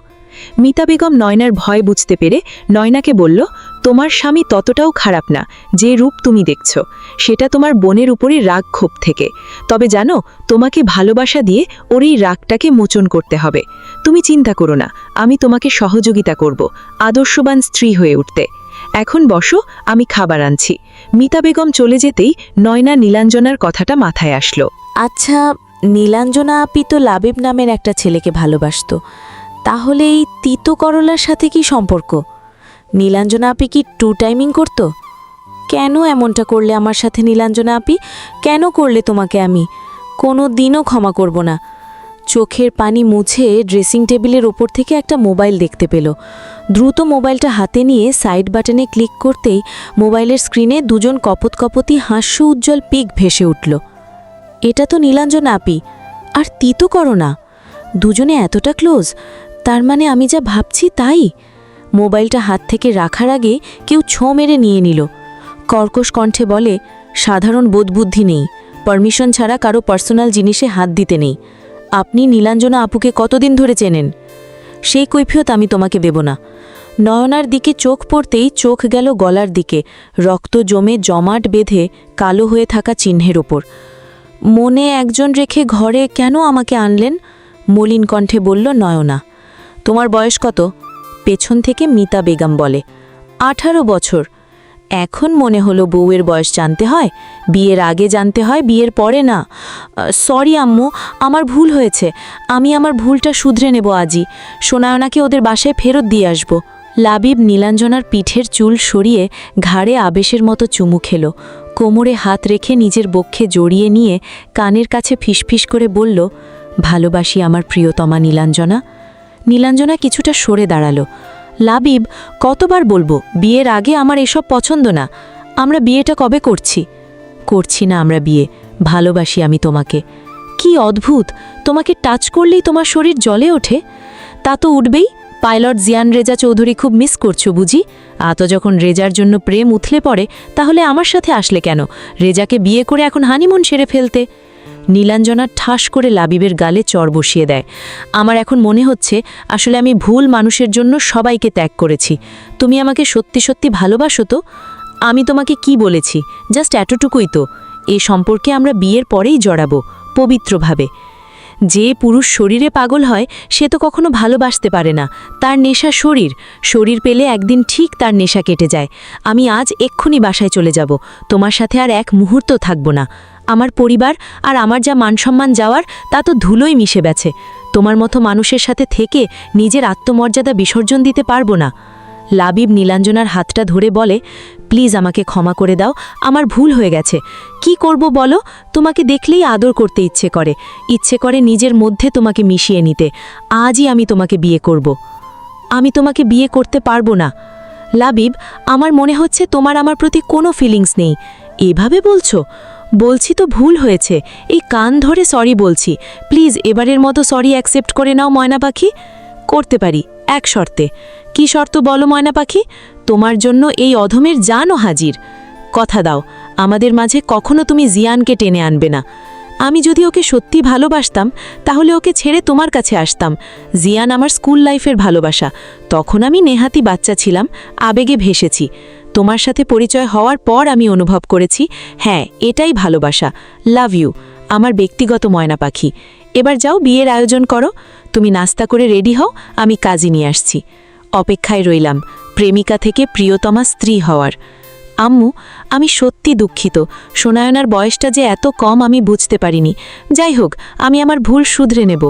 মিতা বেগম নয়নার ভয় বুঝতে পেরে নয়নাকে বলল, তোমার স্বামী ততটাও খারাপ না যে রূপ তুমি দেখছ। সেটা তোমার বোনের উপরে রাগ ক্ষোভ থেকে। তবে জানো, তোমাকে ভালোবাসা দিয়ে ওর এই রাগটাকে মোচন করতে হবে। তুমি চিন্তা করো না, আমি তোমাকে সহযোগিতা করব আদর্শবান স্ত্রী হয়ে উঠতে। এখন বসো, আমি খাবার আনছি। মিতা বেগম চলে যেতেই নয়না নীলাঞ্জনার কথাটা মাথায় আসলো। আচ্ছা, নীলাঞ্জনা আপি তো লাবিব নামের একটা ছেলেকে ভালোবাসত, তাহলে এই তিতো করলার সাথে কি সম্পর্ক? নীলাঞ্জনা আপি কি 2 টাইমিং করত? কেন এমনটা করলে আমার সাথে নীলাঞ্জনা আপি? কেন করলে তোমাকে আমি? কোনো দিনও ক্ষমা করব না। চোখের পানি মুছে ড্রেসিং টেবিলের ওপর থেকে একটা মোবাইল দেখতে পেল। দ্রুত মোবাইলটা হাতে নিয়ে সাইড বাটনে ক্লিক করতেই মোবাইলের স্ক্রিনে দুজন কপতি হাস্য উজ্জ্বল পিক ভেসে উঠল। এটা তো নীলাঞ্জন আপি, আর তিতো করো না। দুজনে এতটা ক্লোজ, তার মানে আমি যা ভাবছি তাই। মোবাইলটা হাত থেকে রাখার আগে কেউ ছোঁ মেরে নিয়ে নিল। কর্কশ কণ্ঠে বলে, সাধারণ বোধবুদ্ধি নেই, পারমিশন ছাড়া কারো পার্সোনাল জিনিসে হাত দিতে নেই। আপনি নীলাঞ্জনা আপুকে কতদিন ধরে চেনেন? সেই কৈফিয়ত আমি তোমাকে দেব না। নয়নার দিকে চোখ পড়তেই চোখ গেল গলার দিকে, রক্ত জমে জমাট বেঁধে কালো হয়ে থাকা চিহ্নের ওপর। মনে একজন রেখে ঘরে কেন আমাকে আনলেন? মলিন কণ্ঠে বলল নয়না। তোমার বয়স কত? পেছন থেকে মিতা বেগম বলে, 18 বছর। এখন মনে হলো বউয়ের বয়স জানতে হয়, বিয়ের আগে জানতে হয়, বিয়ের পরে না। সরি আম্মু, আমার ভুল হয়েছে। আমি আমার ভুলটা শুধরে নেব আজই। সোনায়নাকে ওদের বাসায় ফেরত দিয়ে আসব। লাবিব নীলাঞ্জনার পিঠের চুল সরিয়ে ঘাড়ে আবেশের মতো চুমু খেল। কোমরে হাত রেখে নিজের বক্ষে জড়িয়ে নিয়ে কানের কাছে ফিসফিস করে বলল, ভালোবাসি আমার প্রিয়তমা নীলাঞ্জনা। নীলাঞ্জনা কিছুটা সরে দাঁড়ালো। লাবিব, কতবার বলবো বিয়ের আগে আমার এসব পছন্দ না। আমরা বিয়েটা কবে করছি না আমরা বিয়ে। ভালোবাসি আমি তোমাকে। কি অদ্ভুত, তোমাকে টাচ করলেই তোমার শরীর জ্বলে ওঠে। তা তো উঠবেই। পাইলট জিয়ান রেজা চৌধুরী খুব মিস করছো বুঝি? যখন রেজার জন্য প্রেম উথলে পড়ে, তাহলে আমার সাথে আসলে কেন? রেজাকে বিয়ে করে এখন হানিমুন সেরে ফেলতে। নীলাঞ্জনা ঠাস করে লাবিবের গালে চড় বসিয়ে দেয়। আমার এখন মনে হচ্ছে আসলে আমি ভুল মানুষের জন্য সবাইকে ত্যাগ করেছি। তুমি আমাকে সত্যি সত্যি ভালোবাসো তো? আমি তোমাকে কি বলেছি? জাস্ট এতটুকুই তো। এ সম্পর্কে আমরা বিয়ের পরেই জড়াবো, পবিত্রভাবে। যে পুরুষ শরীরে পাগল হয় সে তো কখনো ভালোবাসতে পারে না। তার নেশা শরীর পেলে একদিন ঠিক তার নেশা কেটে যায়। আমি আজ এক্ষুনি বাসায় চলে যাব। তোমার সাথে আর এক মুহূর্ত থাকব না। আমার পরিবার আর আমার যা মানসম্মান যাওয়ার তা তো ধুলোই মিশে গেছে। তোমার মতো মানুষের সাথে থেকে নিজের আত্মমর্যাদা বিসর্জন দিতে পারবো না। লাবিব নীলাঞ্জনার হাতটা ধরে বলে, প্লিজ আমাকে ক্ষমা করে দাও, আমার ভুল হয়ে গেছে। কি করব বলো? তোমাকে দেখলেই আদর করতে ইচ্ছে করে নিজের মধ্যে তোমাকে মিশিয়ে নিতে। আজই আমি তোমাকে বিয়ে করব। আমি তোমাকে বিয়ে করতে পারবো না। লাবিব, আমার মনে হচ্ছে তোমার আমার প্রতি কোনো ফিলিংস নেই। এভাবে বলছো? বলছি তো ভুল হয়েছে, এই কান ধরে সরি বলছি। প্লিজ এবারের মতো সরি অ্যাকসেপ্ট করে নাও ময়না পাখি। করতে পারি, এক শর্তে। কি শর্ত বলো ময়না পাখি? তোমার জন্য এই অধমের জানও হাজির। কথা দাও, আমাদের মাঝে কখনো তুমি জিয়ানকে টেনে আনবে না। আমি যদি ওকে সত্যি ভালোবাসতাম তাহলে ওকে ছেড়ে তোমার কাছে আসতাম। জিয়ান আমার স্কুল লাইফের ভালোবাসা। তখন আমি নেহাতি বাচ্চা ছিলাম, আবেগে ভেসেছি। তোমার সাথে পরিচয় হওয়ার পর আমি অনুভব করেছি, হ্যাঁ এটাই ভালোবাসা। লাভ ইউ আমার ব্যক্তিগত ময়না পাখি। এবার যাও, বিয়ের আয়োজন করো। তুমি নাস্তা করে রেডি হও, আমি কাজে নিয়ে আসছি। অপেক্ষায় রইলাম প্রেমিকা থেকে প্রিয়তমা স্ত্রী হওয়ার। আম্মু, আমি সত্যি দুঃখিত। সোনায়নার বয়সটা যে এত কম আমি বুঝতে পারিনি। যাই হোক, আমি আমার ভুল শুধরে নেব।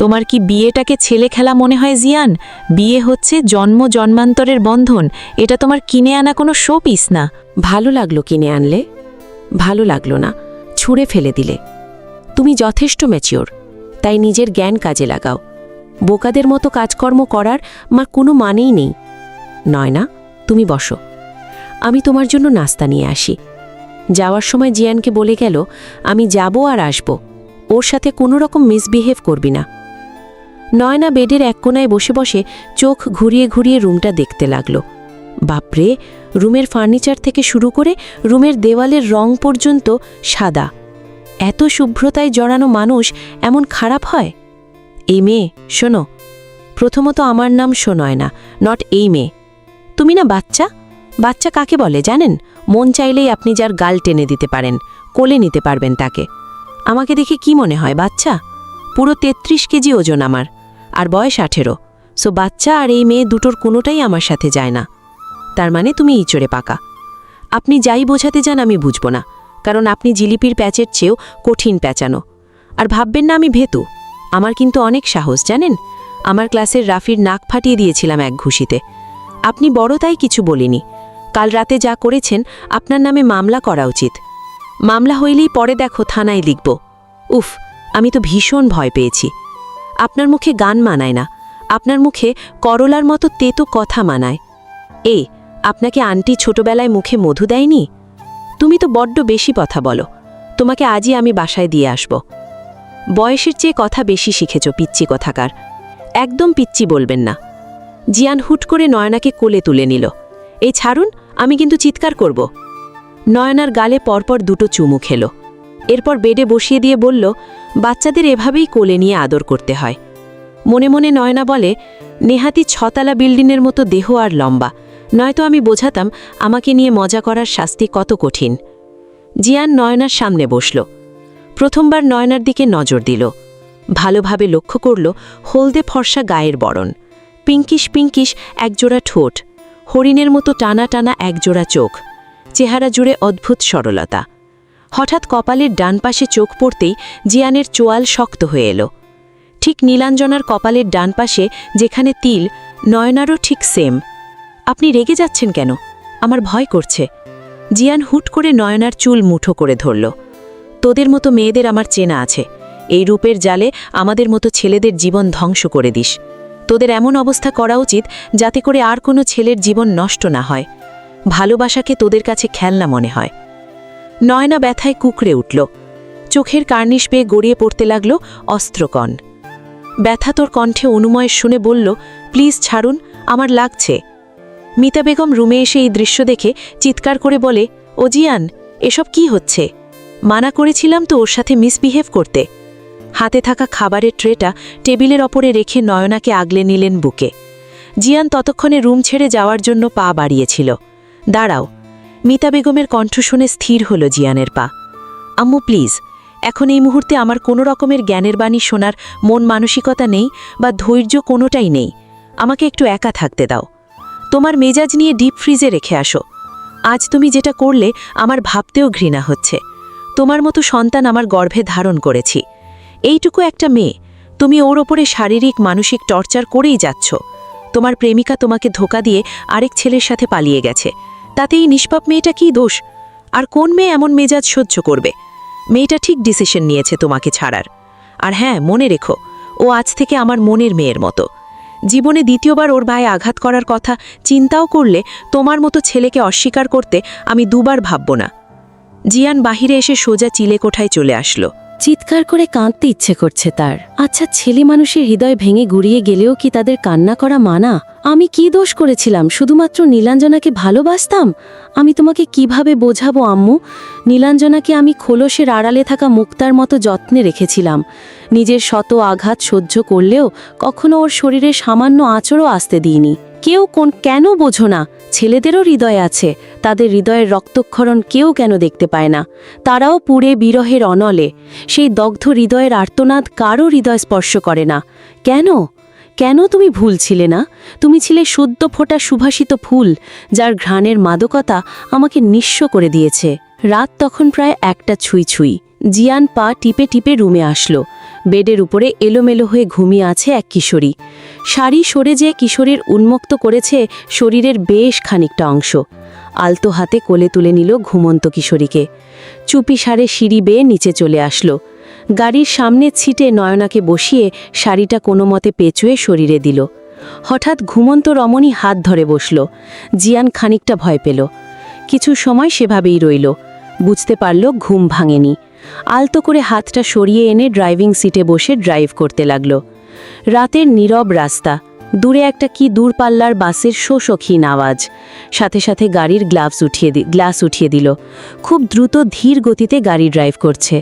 তোমার কি বিয়েটাকে ছেলে খেলা মনে হয় জিয়ান? বিয়ে হচ্ছে জন্ম জন্মান্তরের বন্ধন। এটা তোমার কিনে আনা কোনো শো পিস না। ভালো লাগলো কিনে আনলে, ভালো লাগলো না ছুঁড়ে ফেলে দিলে। তুমি যথেষ্ট ম্যাচিওর, তাই নিজের জ্ঞান কাজে লাগাও। বোকাদের মতো কাজকর্ম করার কোনো মানেই নেই। নয়না, তুমি বসো, আমি তোমার জন্য নাস্তা নিয়ে আসি। যাওয়ার সময় জিয়ানকে বলে গেল আমি যাব আর আসব, ওর সাথে কোনো রকম মিসবিহেভ করবি না। নয়না বেডের এক কোনায় বসে বসে চোখ ঘুরিয়ে ঘুরিয়ে রুমটা দেখতে লাগলো। বাপরে, রুমের ফার্নিচার থেকে শুরু করে রুমের দেওয়ালের রং পর্যন্ত সাদা। এত শুভ্রতায় জড়ানো মানুষ এমন খারাপ হয়? এই মেয়ে, শোনো, প্রথমত আমার নাম সোনয়না, নট এই মেয়ে। তুমি না বাচ্চা। বাচ্চা কাকে বলে জানেন? মন চাইলেই আপনি যার গাল টেনে দিতে পারেন, কোলে নিতে পারবেন তাকে। আমাকে দেখে কি মনে হয় বাচ্চা? পুরো 33 কেজি ওজন আমার, আর বয়স 18। সো বাচ্চা আর এই মেয়ে দুটোর কোনোটাই আমার সাথে যায় না। তার মানে তুমি ইচড়ে পাকা। আপনি যাই বোঝাতে যান আমি বুঝব না, কারণ আপনি জিলিপির প্যাচের চেয়েও কঠিন প্যাচানো। আর ভাববেন না আমি ভেতু, আমার কিন্তু অনেক সাহস জানেন। আমার ক্লাসের রাফির নাক ফাটিয়ে দিয়েছিলাম এক ঘুষিতে। আপনি বড় তাই কিছু বলিনি। কাল রাতে যা করেছেন আপনার নামে মামলা করা উচিত। মামলা হইলেই পরে দেখো থানায় লিখব। উফ, আমি তো ভীষণ ভয় পেয়েছি। আপনার মুখে গান মানায় না, আপনার মুখে করলার মতো তেতো কথা মানায়। আপনাকে আন্টি ছোটবেলায় মুখে মধু দেয়নি? তুমি তো বড্ড বেশি কথা বলো, তোমাকে আজই আমি বাসায় দিয়ে আসব। বয়সের চেয়ে কথা বেশি শিখেছ, পিচ্চি কথাকার। একদম পিচ্চি বলবেন না। জিয়ান হুট করে নয়নাকে কোলে তুলে নিল। এই ছাড়ুন, আমি কিন্তু চিৎকার করব। নয়নার গালে পরপর দুটো চুমু খেল, এরপর বেডে বসিয়ে দিয়ে বলল, বাচ্চাদের এভাবেই কোলে নিয়ে আদর করতে হয়। মনে মনে নয়না বলে, নেহাতি 6 তলা বিল্ডিংয়ের মতো দেহ আর লম্বা, নয়তো আমি বোঝাতাম আমাকে নিয়ে মজা করার শাস্তি কত কঠিন। জিয়ান নয়নার সামনে বসল। প্রথমবার নয়নার দিকে নজর দিল, ভালোভাবে লক্ষ্য করল হলদে ফর্সা গায়ের বরণ, পিঙ্কিশ পিঙ্কিশ একজোড়া ঠোঁট, হরিণের মতো টানা টানা একজোড়া চোখ, চেহারা জুড়ে অদ্ভুত সরলতা। হঠাৎ কপালের ডান পাশে চোখ পড়তেই জিয়ানের চোয়াল শক্ত হয়ে এলো। ঠিক নীলাঞ্জনার কপালের ডান পাশে যেখানে তিল, নয়নারও ঠিক সেম। আপনি রেগে যাচ্ছেন কেন? আমার ভয় করছে। জিয়ান হুট করে নয়নার চুল মুঠো করে ধরল। তোদের মতো মেয়েদের আমার চেনা আছে, এই রূপের জালে আমাদের মতো ছেলেদের জীবন ধ্বংস করে দিস। তোদের এমন অবস্থা করা উচিত যাতে করে আর কোনো ছেলের জীবন নষ্ট না হয়। ভালোবাসাকে তোদের কাছে খেলনা মনে হয়। নয়না ব্যথায় কুকড়ে উঠল, চোখের কার্নিশ বেয়ে গড়িয়ে পড়তে লাগল অস্ত্রকণ। ব্যথা তোর কণ্ঠে অনুময় শুনে বলল, প্লিজ ছাড়ুন, আমার লাগছে। মিতা বেগম রুমে এসে এই দৃশ্য দেখে চিৎকার করে বলে, ও জিয়ান, এসব কি হচ্ছে? মানা করেছিলাম তো ওর সাথে মিসবিহেভ করতে। হাতে থাকা খাবারের ট্রেটা টেবিলের ওপরে রেখে নয়নাকে আগলে নিলেন বুকে। জিয়ান ততক্ষণে রুম ছেড়ে যাওয়ার জন্য পা বাড়িয়েছিল। দাঁড়াও। মিতা বেগমের কণ্ঠ শুনে স্থির হল জিয়ানের পা। আম্মু প্লিজ, এখন এই মুহূর্তে আমার কোনো রকমের জ্ঞানের বাণী শোনার মন মানসিকতা নেই বা ধৈর্য কোনোটাই নেই। আমাকে একটু একা থাকতে দাও। তোমার মেজাজ নিয়ে ডিপ ফ্রিজে রেখে আসো। আজ তুমি যেটা করলে আমার ভাবতেও ঘৃণা হচ্ছে। তোমার মতো সন্তান আমার গর্ভে ধারণ করেছি। এইটুকু একটা মেয়ে, তুমি ওর ওপরে শারীরিক মানসিক টর্চার করেই যাচ্ছ। তোমার প্রেমিকা তোমাকে ধোকা দিয়ে আরেক ছেলের সাথে পালিয়ে গেছে, তাতে এই নিষ্পাপ মেয়েটা কী দোষ? আর কোন মেয়ে এমন মেজাজ সহ্য করবে? মেয়েটা ঠিক ডিসিশন নিয়েছে তোমাকে ছাড়ার। আর হ্যাঁ, মনে রেখো, ও আজ থেকে আমার মনের মেয়ের মতো। জীবনে দ্বিতীয়বার ওর ভাই আঘাত করার কথা চিন্তাও করলে তোমার মতো ছেলেকে অস্বীকার করতে আমি দুবার ভাবব না। জিয়ান বাহিরে এসে সোজা চিলেকোঠায় চলে আসলো। চিৎকার করে কাঁদতে ইচ্ছে করছে তার। আচ্ছা, ছেলে মানুষের হৃদয় ভেঙে গুড়িয়ে গেলেও কি তাদের কান্না করা মানা? আমি কি দোষ করেছিলাম? শুধুমাত্র নীলাঞ্জনাকে ভালোবাসতাম। আমি তোমাকে কিভাবে বোঝাবো আম্মু? নীলাঞ্জনাকে আমি খোলসের আড়ালে থাকা মুক্তার মতো যত্নে রেখেছিলাম। নিজের শত আঘাত সহ্য করলেও কখনো ওর শরীরে সামান্য আঁচড়ও আসতে দিইনি। কেন বোঝো না? ছেলেদেরও হৃদয় আছে, তাদের হৃদয়ের রক্তক্ষরণ কেউ কেন দেখতে পায় না? তারাও পুড়ে বিরহের অনলে। সেই দগ্ধ হৃদয়ের আর্তনাদ কারও হৃদয় স্পর্শ করে না। কেন তুমি ভুল ছিলে না? তুমি ছিলে শুদ্ধ ফোটা সুভাষিত ফুল, যার ঘ্রাণের মাদকতা আমাকে নিঃস্ব করে দিয়েছে। রাত তখন প্রায় 1টা ছুঁই। জিয়ান পা টিপে টিপে রুমে আসলো। বেডের উপরে এলোমেলো হয়ে ঘুমিয়ে আছে এক কিশোরী। শাড়ি সরে যে কিশোরীর উন্মুক্ত করেছে শরীরের বেশ খানিকটা অংশ। আলতো হাতে কোলে তুলে নিল ঘুমন্ত কিশোরীকে। চুপি সারে সিঁড়ি বেয়ে নিচে চলে আসলো। গাড়ির সামনে ছিটে নয়নাকে বসিয়ে শাড়িটা কোনো মতে পেঁচুয়ে শরীরে দিল। হঠাৎ ঘুমন্ত রমণী হাত ধরে বসল। জিয়ান খানিকটা ভয় পেল। কিছু সময় সেভাবেই রইল। বুঝতে পারল ঘুম ভাঙেনি। আলতো করে হাতটা সরিয়ে এনে ড্রাইভিং সিটে বসে ড্রাইভ করতে লাগল। রাতের নীরব রাস্তা, দূরে একটা কি দূরপাল্লার বাসের শোষক্ষীণ আওয়াজ। সাথে সাথে গাড়ির গ্লাস উঠিয়ে দিল। খুব দ্রুত ধীর গতিতে গাড়ি ড্রাইভ করছে।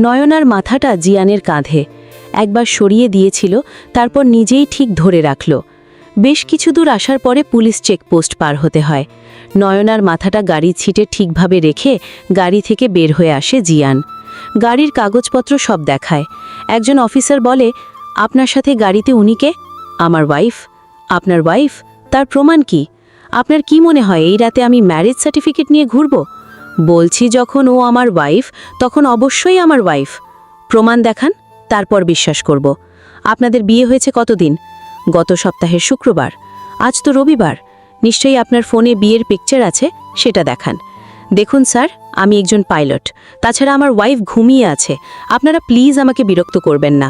নয়নার মাথাটা জিয়ানের কাঁধে। একবার সরিয়ে দিয়েছিল, তারপর নিজেই ঠিক ধরে রাখল। বেশ কিছু দূর আসার পরে পুলিশ চেকপোস্ট পার হতে হয়। নয়নার মাথাটা গাড়ির সিটে ঠিকভাবে রেখে গাড়ি থেকে বের হয়ে আসে জিয়ান। গাড়ির কাগজপত্র সব দেখায়। একজন অফিসার বলে, আপনার সাথে গাড়িতে উনি কে? আমার ওয়াইফ। আপনার ওয়াইফ? তার প্রমাণ কি? আপনার কি মনে হয় এই রাতে আমি ম্যারেজ সার্টিফিকেট নিয়ে ঘুরব? বলছি যখন ও আমার ওয়াইফ, তখন অবশ্যই আমার ওয়াইফ। প্রমাণ দেখান, তারপর বিশ্বাস করব। আপনাদের বিয়ে হয়েছে কতদিন? গত সপ্তাহের শুক্রবার। আজ তো রবিবার। নিশ্চয়ই আপনার ফোনে বিয়ের পিকচার আছে, সেটা দেখান। দেখুন স্যার, আমি একজন পাইলট। তাছাড়া আমার ওয়াইফ ঘুমিয়ে আছে। আপনারা প্লিজ আমাকে বিরক্ত করবেন না।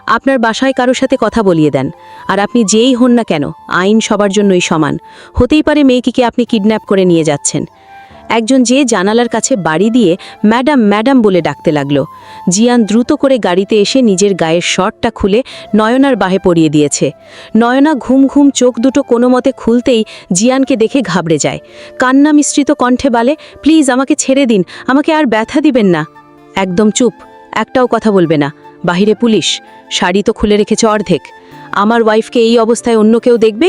আপনার বাসায় কারোর সাথে কথা বলিয়ে দেন। আর আপনি যেই হন না কেন, আইন সবার জন্যই সমান। হতেই পারে মেয়েকে কি আপনি কিডন্যাপ করে নিয়ে যাচ্ছেন। একজন যে জানালার কাছে বাড়ি দিয়ে ম্যাডাম ম্যাডাম বলে ডাকতে লাগলো। জিয়ান দ্রুত করে গাড়িতে এসে নিজের গায়ের শর্টটা খুলে নয়নার বাহে পরিয়ে দিয়েছে। নয়না ঘুম ঘুম চোখ দুটো কোনো মতে খুলতেই জিয়ানকে দেখে ঘাবড়ে যায়। কান্না মিশ্রিত কণ্ঠে বলে, প্লিজ আমাকে ছেড়ে দিন, আমাকে আর ব্যথা দিবেন না। একদম চুপ, একটাও কথা বলবে না। বাহিরে পুলিশ, শাড়ি তো খুলে রেখেছে অর্ধেক। আমার ওয়াইফকে এই অবস্থায় অন্য কেউ দেখবে?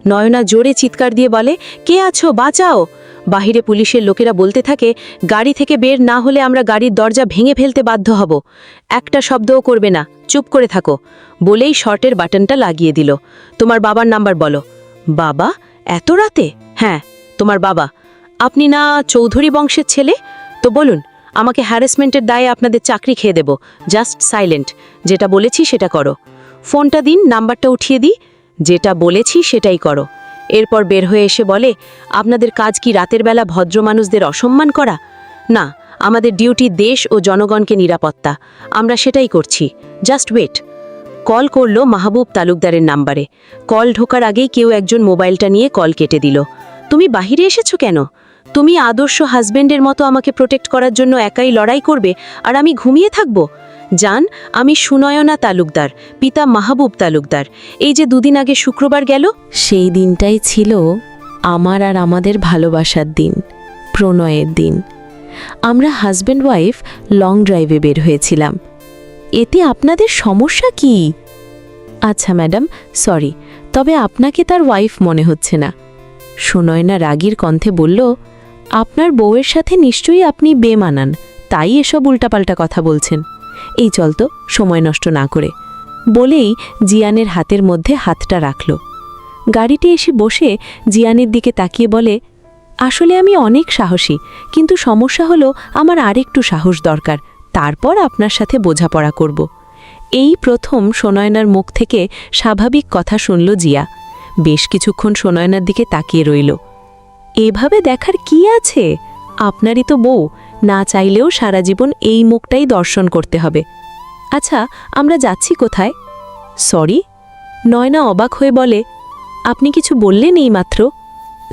নয়না জোরে চিৎকার দিয়ে বলে, কে আছো, বাঁচাও। বাহিরে পুলিশের লোকেরা বলতে থাকে, গাড়ি থেকে বের না হলে আমরা গাড়ির দরজা ভেঙে ফেলতে বাধ্য হব। একটা শব্দও করবে না, চুপ করে থাকো। বলেই শর্টের বাটনটা লাগিয়ে দিল। তোমার বাবার নাম্বার বলো। বাবা? এত রাতে? হ্যাঁ, তোমার বাবা। আপনি না চৌধুরী বংশের ছেলে? তো বলুন, আমাকে হ্যারাসমেন্টের দায়ে আপনাদের চাকরি খেয়ে দেব। Just silent. যেটা বলেছি সেটা করো। ফোনটা দিন, নাম্বারটা উঠিয়ে দিই। যেটা বলেছি সেটাই করো। এরপর বের হয়ে এসে বলে, আপনাদের কাজ কি রাতের বেলা ভদ্র মানুষদের অসম্মান করা? না, আমাদের ডিউটি দেশ ও জনগণকে নিরাপত্তা। আমরা সেটাই করছি। Just wait. কল করলো মাহবুব তালুকদারের নাম্বারে। কল ঢোকার আগেই কেউ একজন মোবাইলটা নিয়ে কল কেটে দিল। তুমি বাহিরে এসেছো কেন? তুমি আদর্শ হাজবেন্ডের মতো আমাকে প্রোটেক্ট করার জন্য একাই লড়াই করবে আর আমি ঘুমিয়ে থাকব? জান, আমি সুনয়না তালুকদার, পিতা মাহবুব তালুকদার। এই যে দুদিন আগে শুক্রবার গেল, সেই দিনটাই ছিল আমার আর আমাদের ভালোবাসার দিন, প্রণয়ের দিন। আমরা হাজব্যান্ড ওয়াইফ লং ড্রাইভে বের হয়েছিলাম। এতে আপনাদের সমস্যা কি? আচ্ছা ম্যাডাম, সরি, তবে আপনাকে তার ওয়াইফ মনে হচ্ছে না। সুনয়না রাগীর কণ্ঠে বলল, আপনার বউয়ের সাথে নিশ্চয়ই আপনি বেমানান, তাই এসব উল্টাপাল্টা কথা বলছেন। এই চল তো, সময় নষ্ট না করে। বলেই জিয়ানের হাতের মধ্যে হাতটা রাখল। গাড়িতে এসে বসে জিয়ানের দিকে তাকিয়ে বলে, আসলে আমি অনেক সাহসী, কিন্তু সমস্যা হলো আমার আরেকটু সাহস দরকার, তারপর আপনার সাথে বোঝাপড়া করব। এই প্রথম সুনয়নার মুখ থেকে স্বাভাবিক কথা শুনল জিয়া। বেশ কিছুক্ষণ সুনয়নার দিকে তাকিয়ে রইল। এভাবে দেখার কি আছে? আপনারই তো বউ, না চাইলেও সারা জীবন এই মুখটাই দর্শন করতে হবে। আচ্ছা, আমরা যাচ্ছি কোথায়? সরি। নয়না অবাক হয়ে বলে, আপনি কিছু বললেন এইমাত্র?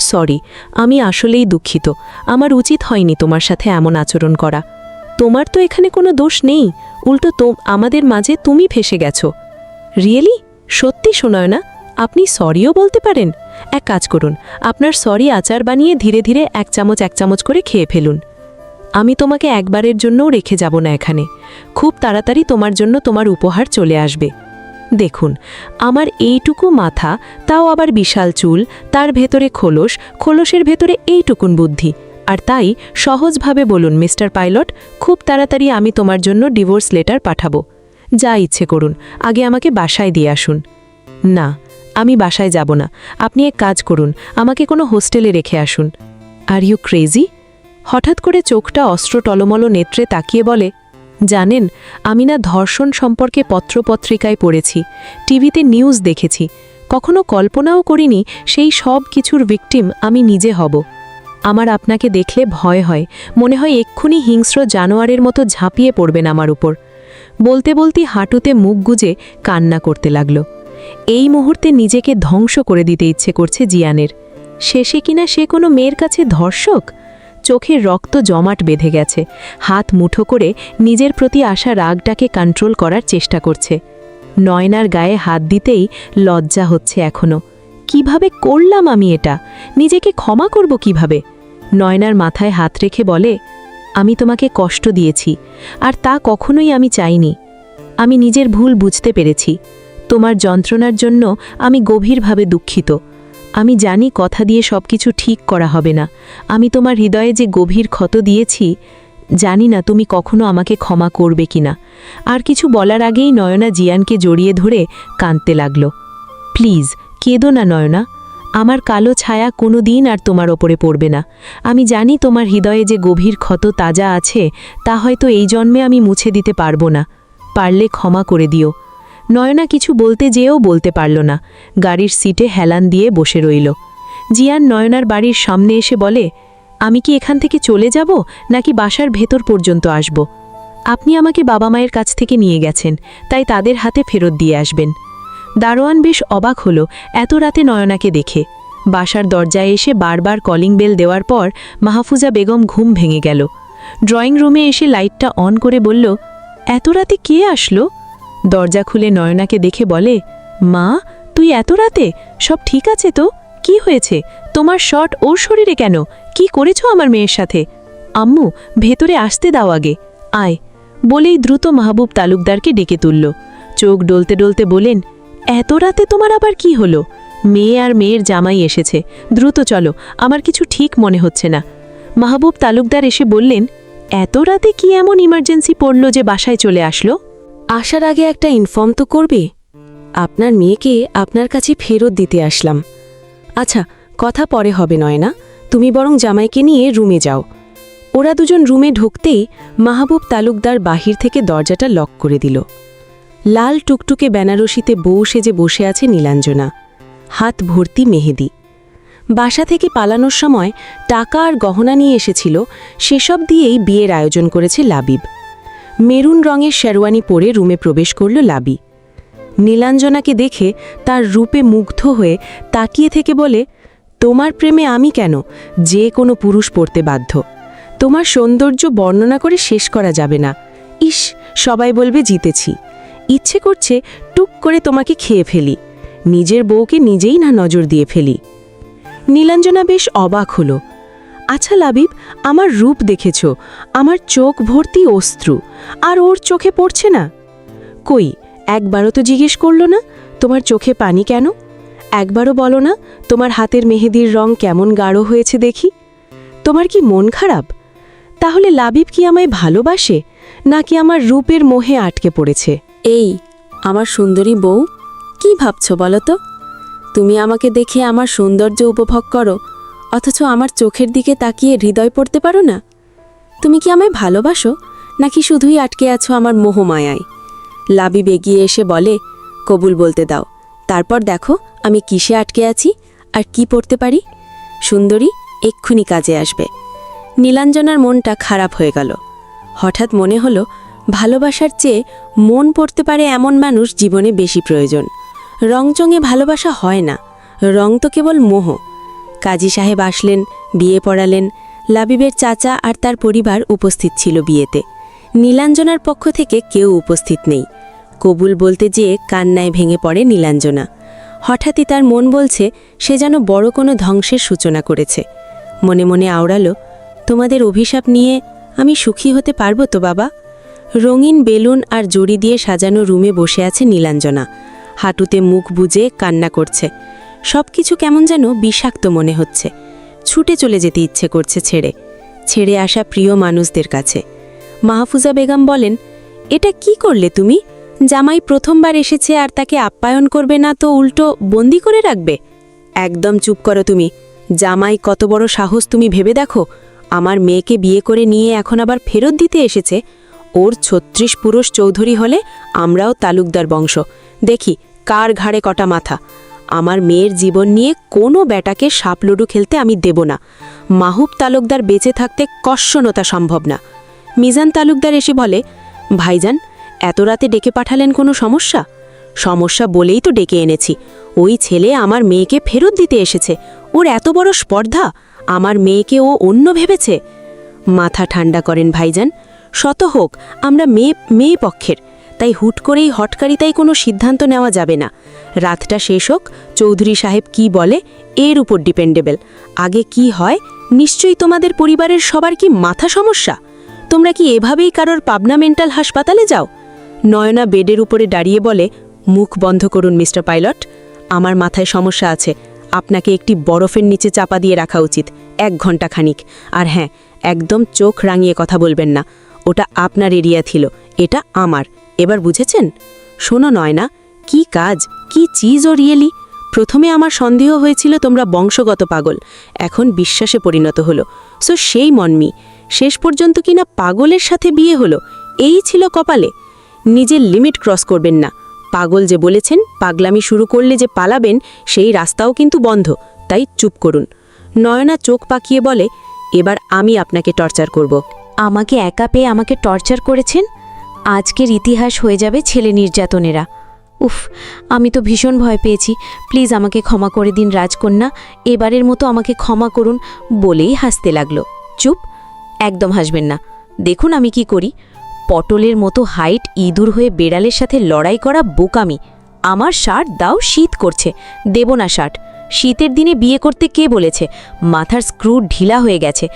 সরি, আমি আসলেই দুঃখিত। আমার উচিত হয়নি তোমার সাথে এমন আচরণ করা। তোমার তো এখানে কোনো দোষ নেই, উল্টো আমাদের মাঝে তুমি ফেসে গেছো। রিয়েলি? সত্যি সুনয়না? আপনি সরিও বলতে পারেন? এক কাজ করুন, আপনার সরি আচার বানিয়ে ধীরে ধীরে এক চামচ করে খেয়ে ফেলুন। আমি তোমাকে একবারের জন্যও রেখে যাব না এখানে। খুব তাড়াতাড়ি তোমার জন্য তোমার উপহার চলে আসবে। দেখুন, আমার এইটুকু মাথা, তাও আবার বিশাল চুল, তার ভেতরে খোলস, খোলসের ভেতরে এইটুকুন বুদ্ধি। আর তাই সহজভাবে বলুন মিস্টার পাইলট, খুব তাড়াতাড়ি আমি তোমার জন্য ডিভোর্স লেটার পাঠাবো। যা ইচ্ছে করুন, আগে আমাকে বাসায় দিয়ে আসুন। না, আমি বাসায় যাব না। আপনি এক কাজ করুন, আমাকে কোনো হোস্টেলে রেখে আসুন। Are you crazy? হঠাৎ করে চোখটা অস্ত্র টলমল নেত্রে তাকিয়ে বলে, জানেন, আমি না ধর্ষণ সম্পর্কে পত্রপত্রিকায় পড়েছি, টিভিতে নিউজ দেখেছি, কখনো কল্পনাও করিনি সেই সব কিছুর ভিকটিম আমি নিজে হব। আমার আপনাকে দেখলে ভয় হয়, মনে হয় এক্ষুনি হিংস্র জানোয়ারের মতো ঝাঁপিয়ে পড়বেন আমার উপর। বলতে বলতে হাঁটুতে মুখ গুজে কান্না করতে লাগল। এই মুহূর্তে নিজেকে ধ্বংস করে দিতে ইচ্ছে করছে জিয়ানের। শেষে কিনা সে কোনো মেয়ের কাছে ধর্ষক? চোখের রক্ত জমাট বেঁধে গেছে, হাত মুঠো করে নিজের প্রতি আসা রাগটাকে কন্ট্রোল করার চেষ্টা করছে। নয়নার গায়ে হাত দিতেই লজ্জা হচ্ছে এখনো। কিভাবে করলাম আমি এটা? নিজেকে ক্ষমা করব কিভাবে? নয়নার মাথায় হাত রেখে বলে, আমি তোমাকে কষ্ট দিয়েছি, আর তা কখনোই আমি চাইনি। আমি নিজের ভুল বুঝতে পেরেছি। তোমার যন্ত্রণার জন্য আমি গভীরভাবে দুঃখিত। আমি জানি কথা দিয়ে সবকিছু ঠিক করা হবে না। আমি তোমার হৃদয়ে যে গভীর ক্ষত দিয়েছি, জানি না তুমি কখনো আমাকে ক্ষমা করবে কিনা। আর কিছু বলার আগেই নয়না জিয়ানকে জড়িয়ে ধরে কাঁদতে লাগল। প্লিজ কেঁদো না নয়না, আমার কালো ছায়া কোনো দিন আর তোমার ওপরে পড়বে না। আমি জানি তোমার হৃদয়ে যে গভীর ক্ষত তাজা আছে, তা হয়তো এই জন্মে আমি মুছে দিতে পারবো না। পারলে ক্ষমা করে দিও। নয়না কিছু বলতে যেয়েও বলতে পারল না, গাড়ির সিটে হেলান দিয়ে বসে রইল। জিয়ান নয়নার বাড়ির সামনে এসে বলে, আমি কি এখান থেকে চলে যাব নাকি বাসার ভেতর পর্যন্ত আসব? আপনি আমাকে বাবা মায়ের কাছ থেকে নিয়ে গেছেন, তাই তাদের হাতে ফেরত দিয়ে আসবেন। দারোয়ান বেশ অবাক হলো এত রাতে নয়নাকে দেখে। বাসার দরজায় এসে বারবার কলিং বেল দেওয়ার পর মাহফুজা বেগম ঘুম ভেঙে গেল। ড্রয়িং রুমে এসে লাইটটা অন করে বলল, এত রাতে কে আসলো? দরজা খুলে নয়নাকে দেখে বলে, মা, তুই এত রাতে? সব ঠিক আছে তো? কি হয়েছে? তোমার শট ওর শরীরে কেন? কি করেছো আমার মেয়ের সাথে? আম্মু, ভেতরে আসতে দাও আগে, আয়। বলেই দ্রুত মাহবুব তালুকদারকে ডেকে তুলল। চোখ ডলতে ডলতে বলেন, এত রাতে তোমার আবার কি হলো? মেয়ে আর মেয়ের জামাই এসেছে, দ্রুত চলো, আমার কিছু ঠিক মনে হচ্ছে না। মাহবুব তালুকদার এসে বললেন, এত রাতে কি এমন ইমার্জেন্সি পড়ল যে বাসায় চলে আসলো? আসার আগে একটা ইনফর্ম তো করবে। আপনার মেয়েকে আপনার কাছে ফেরত দিতে আসলাম। আচ্ছা, কথা পরে হবে নয় না, তুমি বরং জামাইকে নিয়ে রুমে যাও। ওরা দুজন রুমে ঢুকতেই মাহবুব তালুকদার বাহির থেকে দরজাটা লক করে দিল। লাল টুকটুকে বেনারসিতে বউ সেজে বসে আছে নীলাঞ্জনা, হাত ভর্তি মেহেদি। বাসা থেকে পালানোর সময় টাকা আর গহনা নিয়ে এসেছিল, সেসব দিয়েই বিয়ের আয়োজন করেছে লাবিব। মেরুন রঙের শেরওয়ানি পরে রুমে প্রবেশ করল লাবি। নীলাঞ্জনাকে দেখে তার রূপে মুগ্ধ হয়ে তাকিয়ে থেকে বলে, তোমার প্রেমে আমি কেন, যে কোনো পুরুষ পড়তে বাধ্য। তোমার সৌন্দর্য বর্ণনা করে শেষ করা যাবে না। ইস, সবাই বলবে জিতেছি। ইচ্ছে করছে টুক করে তোমাকে খেয়ে ফেলি, নিজের বউকে নিজেই না নজর দিয়ে ফেলি। নীলাঞ্জনা বেশ অবাক হল। আচ্ছা লাবিব, আমার রূপ দেখেছ, আমার চোখ ভর্তি অশ্রু, আর ওর চোখে পড়ছে না? কই, একবারও তো জিজ্ঞেস করল না তোমার চোখে পানি কেন? একবারও বলো না তোমার হাতের মেহেদির রং কেমন গাঢ় হয়েছে দেখি? তোমার কি মন খারাপ? তাহলে লাবিব কি আমায় ভালোবাসে, নাকি আমার রূপের মোহে আটকে পড়েছে? এই আমার সুন্দরী বউ, কি ভাবছ বলো তো? তুমি আমাকে দেখে আমার সৌন্দর্য উপভোগ করো, অথচ আমার চোখের দিকে তাকিয়ে হৃদয় পড়তে পারো না? তুমি কি আমায় ভালোবাসো, নাকি শুধুই আটকে আছো আমার মোহমায়ায়? লাবিব এগিয়ে এসে বলে, কবুল বলতে দাও, তারপর দেখো আমি কিসে আটকে আছি আর কি পড়তে পারি। সুন্দরী, এক্ষুনি কাজে আসবে। নীলাঞ্জনার মনটা খারাপ হয়ে গেল। হঠাৎ মনে হলো, ভালোবাসার চেয়ে মন পড়তে পারে এমন মানুষ জীবনে বেশি প্রয়োজন। রংচঙে ভালোবাসা হয় না, রং তো কেবল মোহ। কাজী সাহেব আসলেন, বিয়ে পড়ালেন। লাবিবের চাচা আর তার পরিবার উপস্থিত ছিল বিয়েতে। নীলাঞ্জনার পক্ষ থেকে কেউ উপস্থিত নেই। কবুল বলতে যেয়ে কান্নায় ভেঙে পড়ে নীলাঞ্জনা। হঠাৎই তার মন বলছে সে যেন বড় কোনো ধ্বংসের সূচনা করেছে। মনে মনে আওড়ালো, তোমাদের অভিশাপ নিয়ে আমি সুখী হতে পারবো তো বাবা? রঙিন বেলুন আর জড়ি দিয়ে সাজানো রুমে বসে আছে নীলাঞ্জনা, হাঁটুতে মুখ বুজে কান্না করছে। সব কিছু কেমন যেন বিষাক্ত মনে হচ্ছে। ছুটে চলে যেতে ইচ্ছে করছে ছেড়ে আসা প্রিয় মানুষদের কাছে। মাহফুজা বেগম বলেন, এটা কি করলে তুমি? জামাই প্রথমবার এসেছে আর তাকে আপ্যায়ন করবে না তো উল্টো বন্দি করে রাখবে? একদম চুপ করো তুমি। জামাই কত বড় সাহস তুমি ভেবে দেখো। আমার মেয়েকে বিয়ে করে নিয়ে এখন আবার ফেরত দিতে এসেছে। ওর ৩৬ পুরুষ চৌধুরী হলে আমরাও তালুকদার বংশ। দেখি কার ঘাড়ে কটা মাথা। আমার মেয়ের জীবন নিয়ে কোনো ব্যাটাকে সাপ লুডু খেলতে আমি দেব না। মাহুব তালুকদার বেঁচে থাকতে কস্যনতা সম্ভব না। মিজান তালুকদার এসে বলে, ভাইজান, এত রাতে ডেকে পাঠালেন কোনো সমস্যা? সমস্যা বলেই তো ডেকে এনেছি। ওই ছেলে আমার মেয়েকে ফেরত দিতে এসেছে। ওর এত বড় স্পর্ধা, আমার মেয়েকে ও অন্য ভেবেছে। মাথা ঠান্ডা করেন ভাইজান, শত হোক আমরা মেয়ে পক্ষের, তাই হুট করেই হটকারিতাই কোনো সিদ্ধান্ত নেওয়া যাবে না। রাতটা শেষ হোক, চৌধুরী সাহেব কি বলে এর উপর ডিপেন্ডেবল। আগে কি হয়, নিশ্চয়ই তোমাদের পরিবারের সবার কি মাথা সমস্যা? তোমরা কি এভাবেই কারোর পাবনা মেন্টাল হাসপাতালে যাও? নয়না বেডের উপরে দাঁড়িয়ে বলে, মুখ বন্ধ করুন মিস্টার পাইলট, আমার মাথায় সমস্যা আছে। আপনাকে একটি বরফের নিচে চাপা দিয়ে রাখা উচিত 1 ঘন্টা খানিক। আর হ্যাঁ, একদম চোখ রাঙিয়ে কথা বলবেন না। ওটা আপনার এরিয়া ছিল, এটা আমার। এবার বুঝেছেন? শোনো নয়না, কি কাজ, কি চিজ ও রিয়েলি। প্রথমে আমার সন্দেহ হয়েছিল তোমরা বংশগত পাগল, এখন বিশ্বাসে পরিণত হলো। সো সেই মনমি, শেষ পর্যন্ত কিনা পাগলের সাথে বিয়ে হলো, এই ছিল কপালে। নিজের লিমিট ক্রস করবেন না। পাগল যে বলেছেন পাগলামি শুরু করলে যে পালাবেন, সেই রাস্তাও কিন্তু বন্ধ, তাই চুপ করুন। নয়না চোখ পাকিয়ে বলে, এবার আমি আপনাকে টর্চার করব। আমাকে একা পেয়ে আমাকে টর্চার করেছেন। আজকের ইতিহাস হয়ে যাবে ছেলে নির্যাতনেরা। উফ, আমি তো ভীষণ ভয় পেয়েছি। প্লিজ আমাকে ক্ষমা করে দিন রাজকন্যা, এবারের মতো আমাকে ক্ষমা করুন বলেই হাসতে লাগলো। চুপ, একদম হাসবেন না। দেখুন আমি কি করি। পটলের মতো হাইট ইঁদুর হয়ে বেড়ালের সাথে লড়াই করা বোকামি। আমার শার্ট দাও, শীত করছে। দেব না শার্ট। শীতের দিনে বিয়ে করতে কে বলেছে? মাথার স্ক্রু ঢিলা হয়ে গেছে।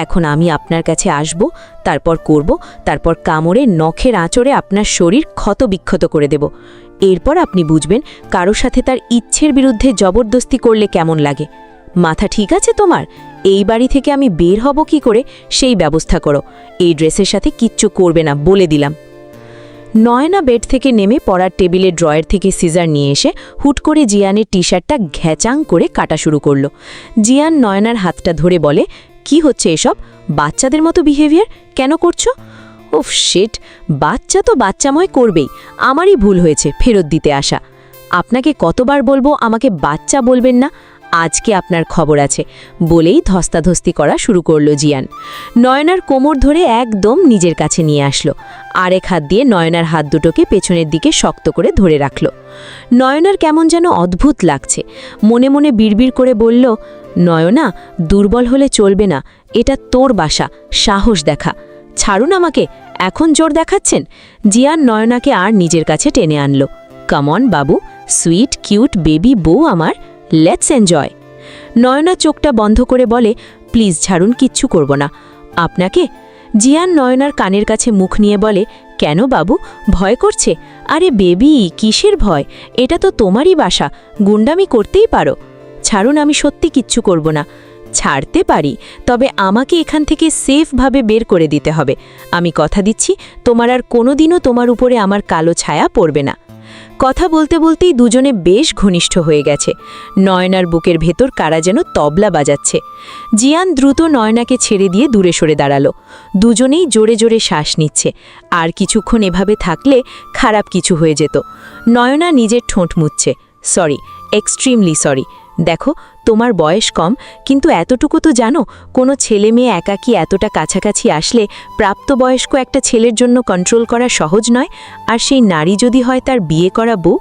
এখন আমি আপনার কাছে আসব, তারপর করব, তারপর কামড়ে নখের আঁচড়ে আপনার শরীর ক্ষতবিক্ষত করে দেব। এরপর আপনি বুঝবেন কারো সাথে তার ইচ্ছের বিরুদ্ধে জবরদস্তি করলে কেমন লাগে। মাথা ঠিক আছে তোমার? এই বাড়ি থেকে আমি বের হব কি করে সেই ব্যবস্থা করো। এই ড্রেসের সাথে কিচ্ছু করবে না বলে দিলাম। নয়না বেড থেকে নেমে পড়ার টেবিলের ড্রয়ার থেকে সিজার নিয়ে এসে হুট করে জিয়ানের টি শার্টটা ঘ্যাচাং করে কাটা শুরু করলো। জিয়ান নয়নার হাতটা ধরে বলে, কি হচ্ছে এসব? বাচ্চাদের মতো বিহেভিয়ার কেন করছো? উফ শিট, বাচ্চা তো বাচ্চাময় করবেই। আমারই ভুল হয়েছে ফেরত দিতে আসা। আপনাকে কতবার বলবো আমাকে বাচ্চা বলবেন না? আজকে আপনার খবর আছে বলেই ধস্তাধস্তি করা শুরু করলো জিয়ান। নয়নার কোমর ধরে একদম নিজের কাছে নিয়ে আসলো। আরেক হাত দিয়ে নয়নার হাত দুটোকে পেছনের দিকে শক্ত করে ধরে রাখল। নয়নার কেমন যেন অদ্ভুত লাগছে। মনে মনে বিড়বিড় করে বলল, নয়না, দুর্বল হলে চলবে না। এটা তোর বাসা, সাহস দেখা। ছাড়ুন আমাকে, এখন জোর দেখাচ্ছেন। জিয়ান নয়নাকে আর নিজের কাছে টেনে আনলো। Come on Babu, sweet cute baby বউ আমার, লেটস এনজয়। নয়না চোখটা বন্ধ করে বলে, প্লিজ ছাড়ুন, কিচ্ছু করব না। আপনাকে? জিয়ান নয়নার কানের কাছে মুখ নিয়ে বলে, কেন বাবু, ভয় করছে? আরে বেবি, কিসের ভয়? এটা তো তোমারই বাসা, গুন্ডামি করতেই পারো। ছাড়ুন, আমি সত্যি কিচ্ছু করব না। ছাড়তে পারি, তবে আমাকে এখান থেকে সেফভাবে বের করে দিতে হবে। আমি কথা দিচ্ছি, তোমার আর কোনোদিনও তোমার উপরে আমার কালো ছায়া পড়বে না। কথা বলতে বলতেই দুজনে বেশ ঘনিষ্ঠ হয়ে গেছে। নয়নার বুকের ভেতর কারা যেন তবলা বাজাচ্ছে। জিয়ান দ্রুত নয়নাকে ছেড়ে দিয়ে দূরে সরে দাঁড়ালো। দুজনেই জোরে জোরে শ্বাস নিচ্ছে। আর কিছুক্ষণ এভাবে থাকলে খারাপ কিছু হয়ে যেত। নয়না নিজের ঠোঁট মুছছে। Sorry, extremely sorry. দেখো, তোমার বয়স কম, কিন্তু এতটুকু তো জানো, কোনো ছেলে মেয়ে একাকী এতটা কাছাকাছি আসলে প্রাপ্তবয়স্ক একটা ছেলের জন্য কন্ট্রোল করা সহজ নয়। আর সেই নারী যদি হয় তার বিয়ে করা বউ।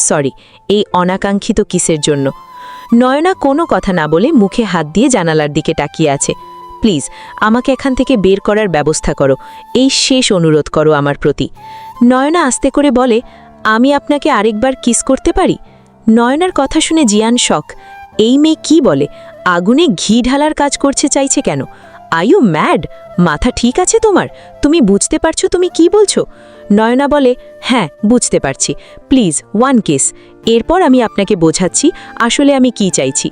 সরি, এই অনাকাঙ্ক্ষিত কিসের জন্য। নয়না কোনো কথা না বলে মুখে হাত দিয়ে জানালার দিকে তাকিয়ে আছে। প্লিজ আমাকে এখান থেকে বের করার ব্যবস্থা করো, এই শেষ অনুরোধ করো আমার প্রতি। নয়না আস্তে করে বলে, আমি আপনাকে আরেকবার কিস করতে পারি? নয়নার কথা শুনে জিয়ান শক। এই মেয়ে কি বলে? আগুনে ঘি ঢালার কাজ করছে চাইছে কেন? Are you mad? মাথা ঠিক আছে তোমার? তুমি বুঝতে পারছো তুমি কি বলছো? নয়না বলে, হ্যাঁ বুঝতে পারছি। প্লিজ ওয়ান কিস, এরপর আমি আপনাকে বোঝাচ্ছি আসলে আমি কি চাইছি।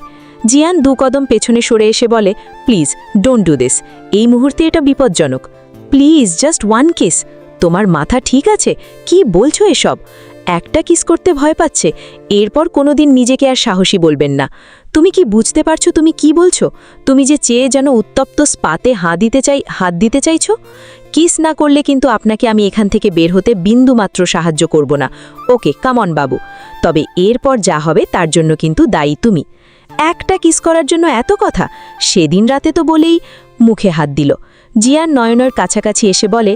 জিয়ান 2 কদম পেছনে সরে এসে বলে, প্লিজ ডোন্ট ডু দিস। এই মুহূর্তে এটা বিপজ্জনক। Please just one kiss. তোমার মাথা ঠিক আছে? কি বলছো এসব? একটা কিস করতে ভয় পাচ্ছে, এরপর কোনোদিন নিজেকে আর সাহসী বলবেন না। তুমি কি বুঝতে পারছো তুমি কি বলছো? তুমি যে চেয়ে যেন উত্তপ্ত স্পাতে হাত দিতে চাইছো। কিস না করলে কিন্তু আপনাকে আমি এখান থেকে বের হতে বিন্দুমাত্র সাহায্য করব না। ওকে, কাম অন বাবু। তবে এরপর যা হবে তার জন্য কিন্তু দায়ী তুমি। একটা কিস করার জন্য এত কথা? সেদিন রাতে তো বলেই মুখে হাত দিল। জিয়ান নয়নার কাছাকাছি এসে বলে,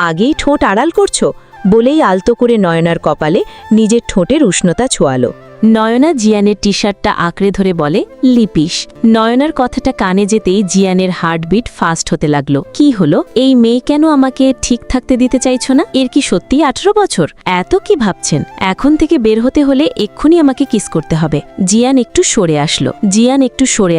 আগেই ঠোঁট আড়াল করছো বলেই আলতো করে নয়নার কপালে নিজের ঠোঁটের উষ্ণতা ছোঁয়ালো। নয়না জিয়ানের টি শার্টটা আঁকড়ে ধরে বলে, লিপিস। নয়নার কথাটা কানে যেতেই জিয়ানের হার্টবিট ফাস্ট হতে লাগলো। কি হলো? এই মেয়ে কেন আমাকে ঠিক থাকতে দিতে চাইছো না? এর কি সত্যি 18 বছর? এত কি ভাবছেন? এখন থেকে বের হতে হলে এক্ষুনি আমাকে কিস করতে হবে। জিয়ান একটু সরে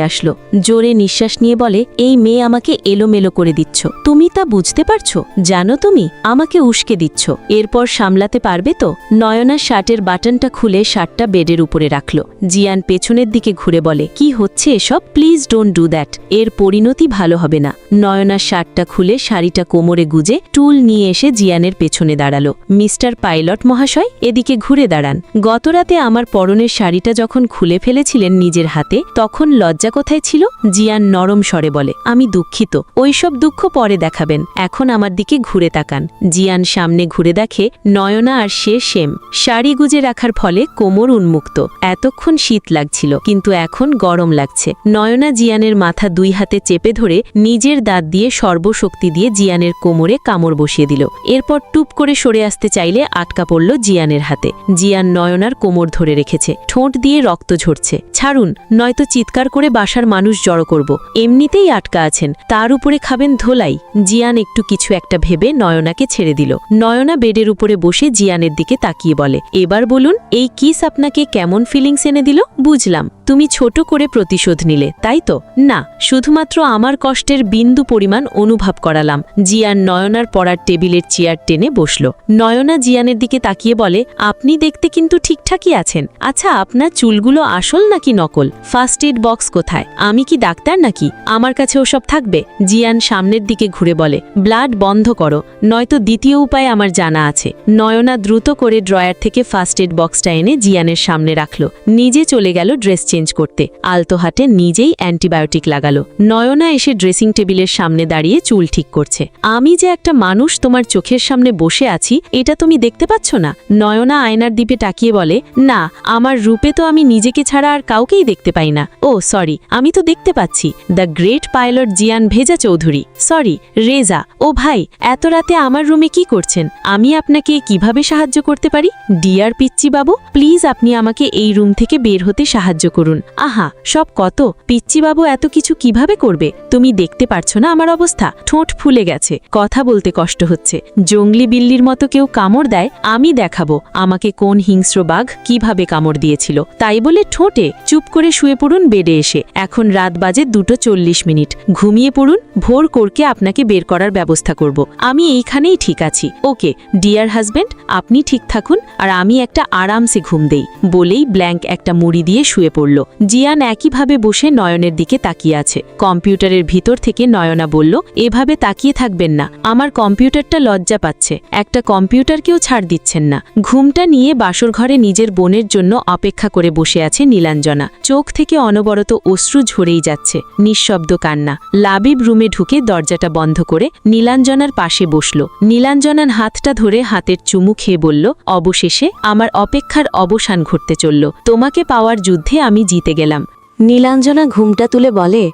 আসলো। জোরে নিঃশ্বাস নিয়ে বলে, এই মেয়ে আমাকে এলোমেলো করে দিচ্ছ। তুমি তা বুঝতে পারছো? জানো তুমি আমাকে উস্কে দিচ্ছ। এরপর সামলাতে পারবে তো? নয়নার শার্টের বাটনটা খুলে শার্টটা বেডের উপরে রাখল। জিয়ান পেছনের দিকে ঘুরে বলে, কি হচ্ছে এসব? Please don't do that. এর পরিণতি ভালো হবে না। নয়নার শার্টটা খুলে শাড়িটা কোমরে গুজে টুল নিয়ে এসে জিয়ানের পেছনে দাঁড়ালো। মিস্টার পাইলট মহাশয়, এদিকে ঘুরে দাঁড়ান। গতরাতে আমার পরনের শাড়িটা যখন খুলে ফেলেছিলেন নিজের হাতে, তখন লজ্জা কোথায় ছিল? জিয়ান নরম স্বরে বলে, আমি দুঃখিত। ওইসব দুঃখ পরে দেখাবেন, এখন আমার দিকে ঘুরে তাকান। জিয়ান সামনে ঘুরে দেখে নয়না আর সে সেম। শাড়ি গুজে রাখার ফলে কোমর উন্মুক্ত। মুক্ত। এতক্ষণ শীত লাগছিল, কিন্তু এখন গরম লাগছে। নয়না জিয়ানের মাথা 2 হাতে চেপে ধরে নিজের দাঁত দিয়ে সর্বশক্তি দিয়ে জিয়ানের কোমরে কামড় বসিয়ে দিল। এরপর টুপ করে সরে আসতে চাইলে আটকা পড়ল জিয়ানের হাতে। জিয়ান নয়নার কোমর ধরে রেখেছে, ঠোঁট দিয়ে রক্ত ঝরছে। ছাড়ুন, নয়তো চিৎকার করে বাসার মানুষ জড়ো করব। এমনিতেই আটকা আছেন, তার উপরে খাবেন ধোলাই। জিয়ান একটু কিছু একটা ভেবে নয়নাকে ছেড়ে দিল। নয়না বেডের উপরে বসে জিয়ানের দিকে তাকিয়ে বলে, এবার বলুন, এই কিস আপনাকে কেমন ফিলিংস এনে দিল? বুঝলাম, তুমি ছোট করে প্রতিশোধ নিলে, তাই তো? না, শুধুমাত্র আমার কষ্টের বিন্দু পরিমাণ অনুভব করালাম। জিয়ান নয়নার পড়ার টেবিলের চেয়ার টেনে বসল। নয়না জিয়ানের দিকে তাকিয়ে বলে, আপনি দেখতে কিন্তু ঠিকঠাকই আছেন। আচ্ছা, আপনার চুলগুলো আসল নাকি নকল? ফার্স্ট এড বক্স কোথায়? আমি কি ডাক্তার নাকি? আমার কাছে ওসব থাকবে? জিয়ান সামনের দিকে ঘুরে বলে, ব্লাড বন্ধ করো, নয়তো দ্বিতীয় উপায় আমার জানা আছে। নয়না দ্রুত করে ড্রয়ার থেকে ফার্স্ট এড বক্সটা এনে জিয়ানের সামনে রাখল। নিজে চলে গেল ড্রেস চেঞ্জ করতে। আলতো হাতে নিজেই অ্যান্টিবায়োটিক লাগালো। নয়না এসে ড্রেসিং টেবিলের সামনে দাঁড়িয়ে চুল ঠিক করছে। আমি যে একটা মানুষ তোমার চোখের সামনে বসে আছি, এটা তুমি দেখতে পাচ্ছ না? নয়না আয়নার দিকে তাকিয়ে বলে, না, আমার রূপে তো আমি নিজেকে ছাড়া আর কাউকেই দেখতে পাই না। ও সরি, আমি তো দেখতে পাচ্ছি, দ্য গ্রেট পাইলট জিয়ান ভেজা চৌধুরী, সরি রেজা। ও ভাই, এত রাতে আমার রুমে কি করছেন? আমি আপনাকে কিভাবে সাহায্য করতে পারি? ডিয়ার পিচ্চি বাবু, প্লিজ আপনি আমাকে এই রুম থেকে বের হতে সাহায্য করুন। আহা, সব কত! পিচ্চি বাবু এত কিছু কিভাবে করবে? তুমি দেখতে পারছো না আমার অবস্থা? ঠোঁট ফুলে গেছে, কথা বলতে কষ্ট হচ্ছে। জঙ্গলি বিল্লির মতো কেউ কামড় দেয়, আমি দেখাবো আমাকে কোন হিংস্র বাঘ কিভাবে কামড় দিয়েছিল। তাই বলে ঠোঁটে? চুপ করে শুয়ে পড়ুন বেডে এসে। এখন রাত বাজে 2:40। ঘুমিয়ে পড়ুন, ভোর করকে আপনাকে বের করার ব্যবস্থা করব। আমি এইখানেই ঠিক আছি। ওকে ডিয়ার হাজব্যান্ড, আপনি ঠিক থাকুন আর আমি একটা আরামসে ঘুম দেই। বলেই ব্ল্যাঙ্ক একটা মুড়ি দিয়ে শুয়ে পড়ল। জিয়ান একইভাবে বসে নয়নের দিকে তাকিয়ে আছে। কম্পিউটারের ভিতর থেকে নয়না বলল, এভাবে তাকিয়ে থাকবেন না, আমার কম্পিউটারটা লজ্জা পাচ্ছে। একটা কম্পিউটারকেও ছাড় দিচ্ছেন না। ঘুমটা নিয়ে বাসর ঘরে নিজের বোনের জন্য অপেক্ষা করে বসে আছে নীলাঞ্জনা। চোখ থেকে অনবরত অশ্রু ঝরেই যাচ্ছে, নিঃশব্দ কান্না। লাবিব রুমে ঢুকে দরজাটা বন্ধ করে নীলাঞ্জনার পাশে বসল। নীলাঞ্জনার হাতটা ধরে হাতের চুমু খেয়ে বলল, অবশেষে আমার অপেক্ষার অবসান ঘটতে চলল। তোমাকে পাওয়ার যুদ্ধে আমি জিতে গেলাম। নীলাঞ্জনা ঘুমটা তুলে বলে,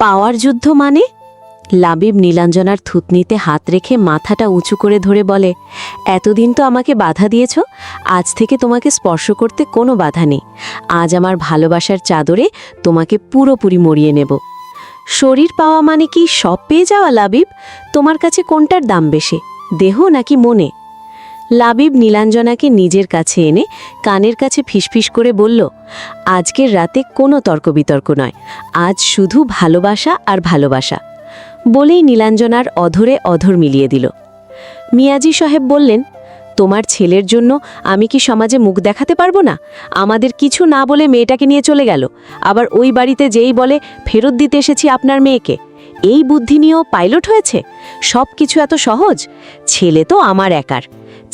পাওয়ার যুদ্ধ মানে? লাবিব নীলাঞ্জনার থুতনিতে হাত রেখে মাথাটা উঁচু করে ধরে বলে, এতদিন তো আমাকে বাধা দিয়েছ, আজ থেকে তোমাকে স্পর্শ করতে কোনো বাধা নেই। আজ আমার ভালোবাসার চাদরে তোমাকে পুরোপুরি মরিয়ে নেব। শরীর পাওয়া মানে কি সব পেয়ে যাওয়া লাবিব? তোমার কাছে কোনটার দাম বেশি, দেহ নাকি মনে? লাবিব নীলাঞ্জনাকে নিজের কাছে এনে কানের কাছে ফিসফিস করে বলল, আজকের রাতে কোনো তর্ক বিতর্ক নয়, আজ শুধু ভালোবাসা আর ভালোবাসা। বলেই নীলাঞ্জনার অধরে অধর মিলিয়ে দিল। মিয়াজি সাহেব বললেন, তোমার ছেলের জন্য আমি কি সমাজে মুখ দেখাতে পারবো না? আমাদের কিছু না বলে মেয়েটাকে নিয়ে চলে গেল, আবার ওই বাড়িতে যেই বলে ফেরত দিতে এসেছি আপনার মেয়েকে। এই বুদ্ধি নিয়েও পাইলট হয়েছে? সব কিছু এত সহজ? ছেলে তো আমার একার,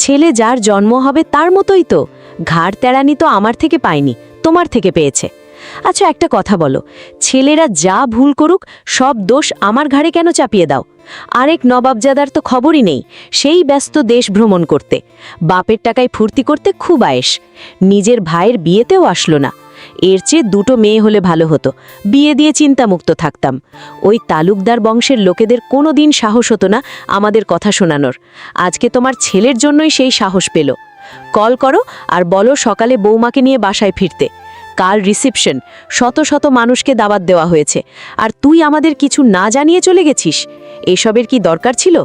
ছেলে যার জন্ম হবে তার মতোই তো। ঘাড় তেড়ানি তো আমার থেকে পায়নি, তোমার থেকে পেয়েছে। আচ্ছা একটা কথা বলো, ছেলেরা যা ভুল করুক সব দোষ আমার ঘাড়ে কেন চাপিয়ে দাও? আরেক নবাবজাদার তো খবরই নেই, সেই ব্যস্ত দেশ ভ্রমণ করতে, বাপের টাকায় ফুর্তি করতে খুব আয়েশ। নিজের ভাইয়ের বিয়েতেও আসলো না। এর চেয়ে 2টো মেয়ে হলে ভালো হতো, বিয়ে দিয়ে চিন্তামুক্ত থাকতাম। ওই তালুকদার বংশের লোকেদের কোনো দিন সাহস হতো না আমাদের কথা শোনানোর। আজকে তোমার ছেলের জন্যই সেই সাহস পেল। কল করো আর বলো সকালে বৌমাকে নিয়ে বাসায় ফিরতে। কাল রিসেপশন, শত শত মানুষকে দাওয়াত দেওয়া হয়েছে, আর তুই আমাদের কিছু না জানিয়ে চলে গেছিস। এসবের কি দরকার ছিল?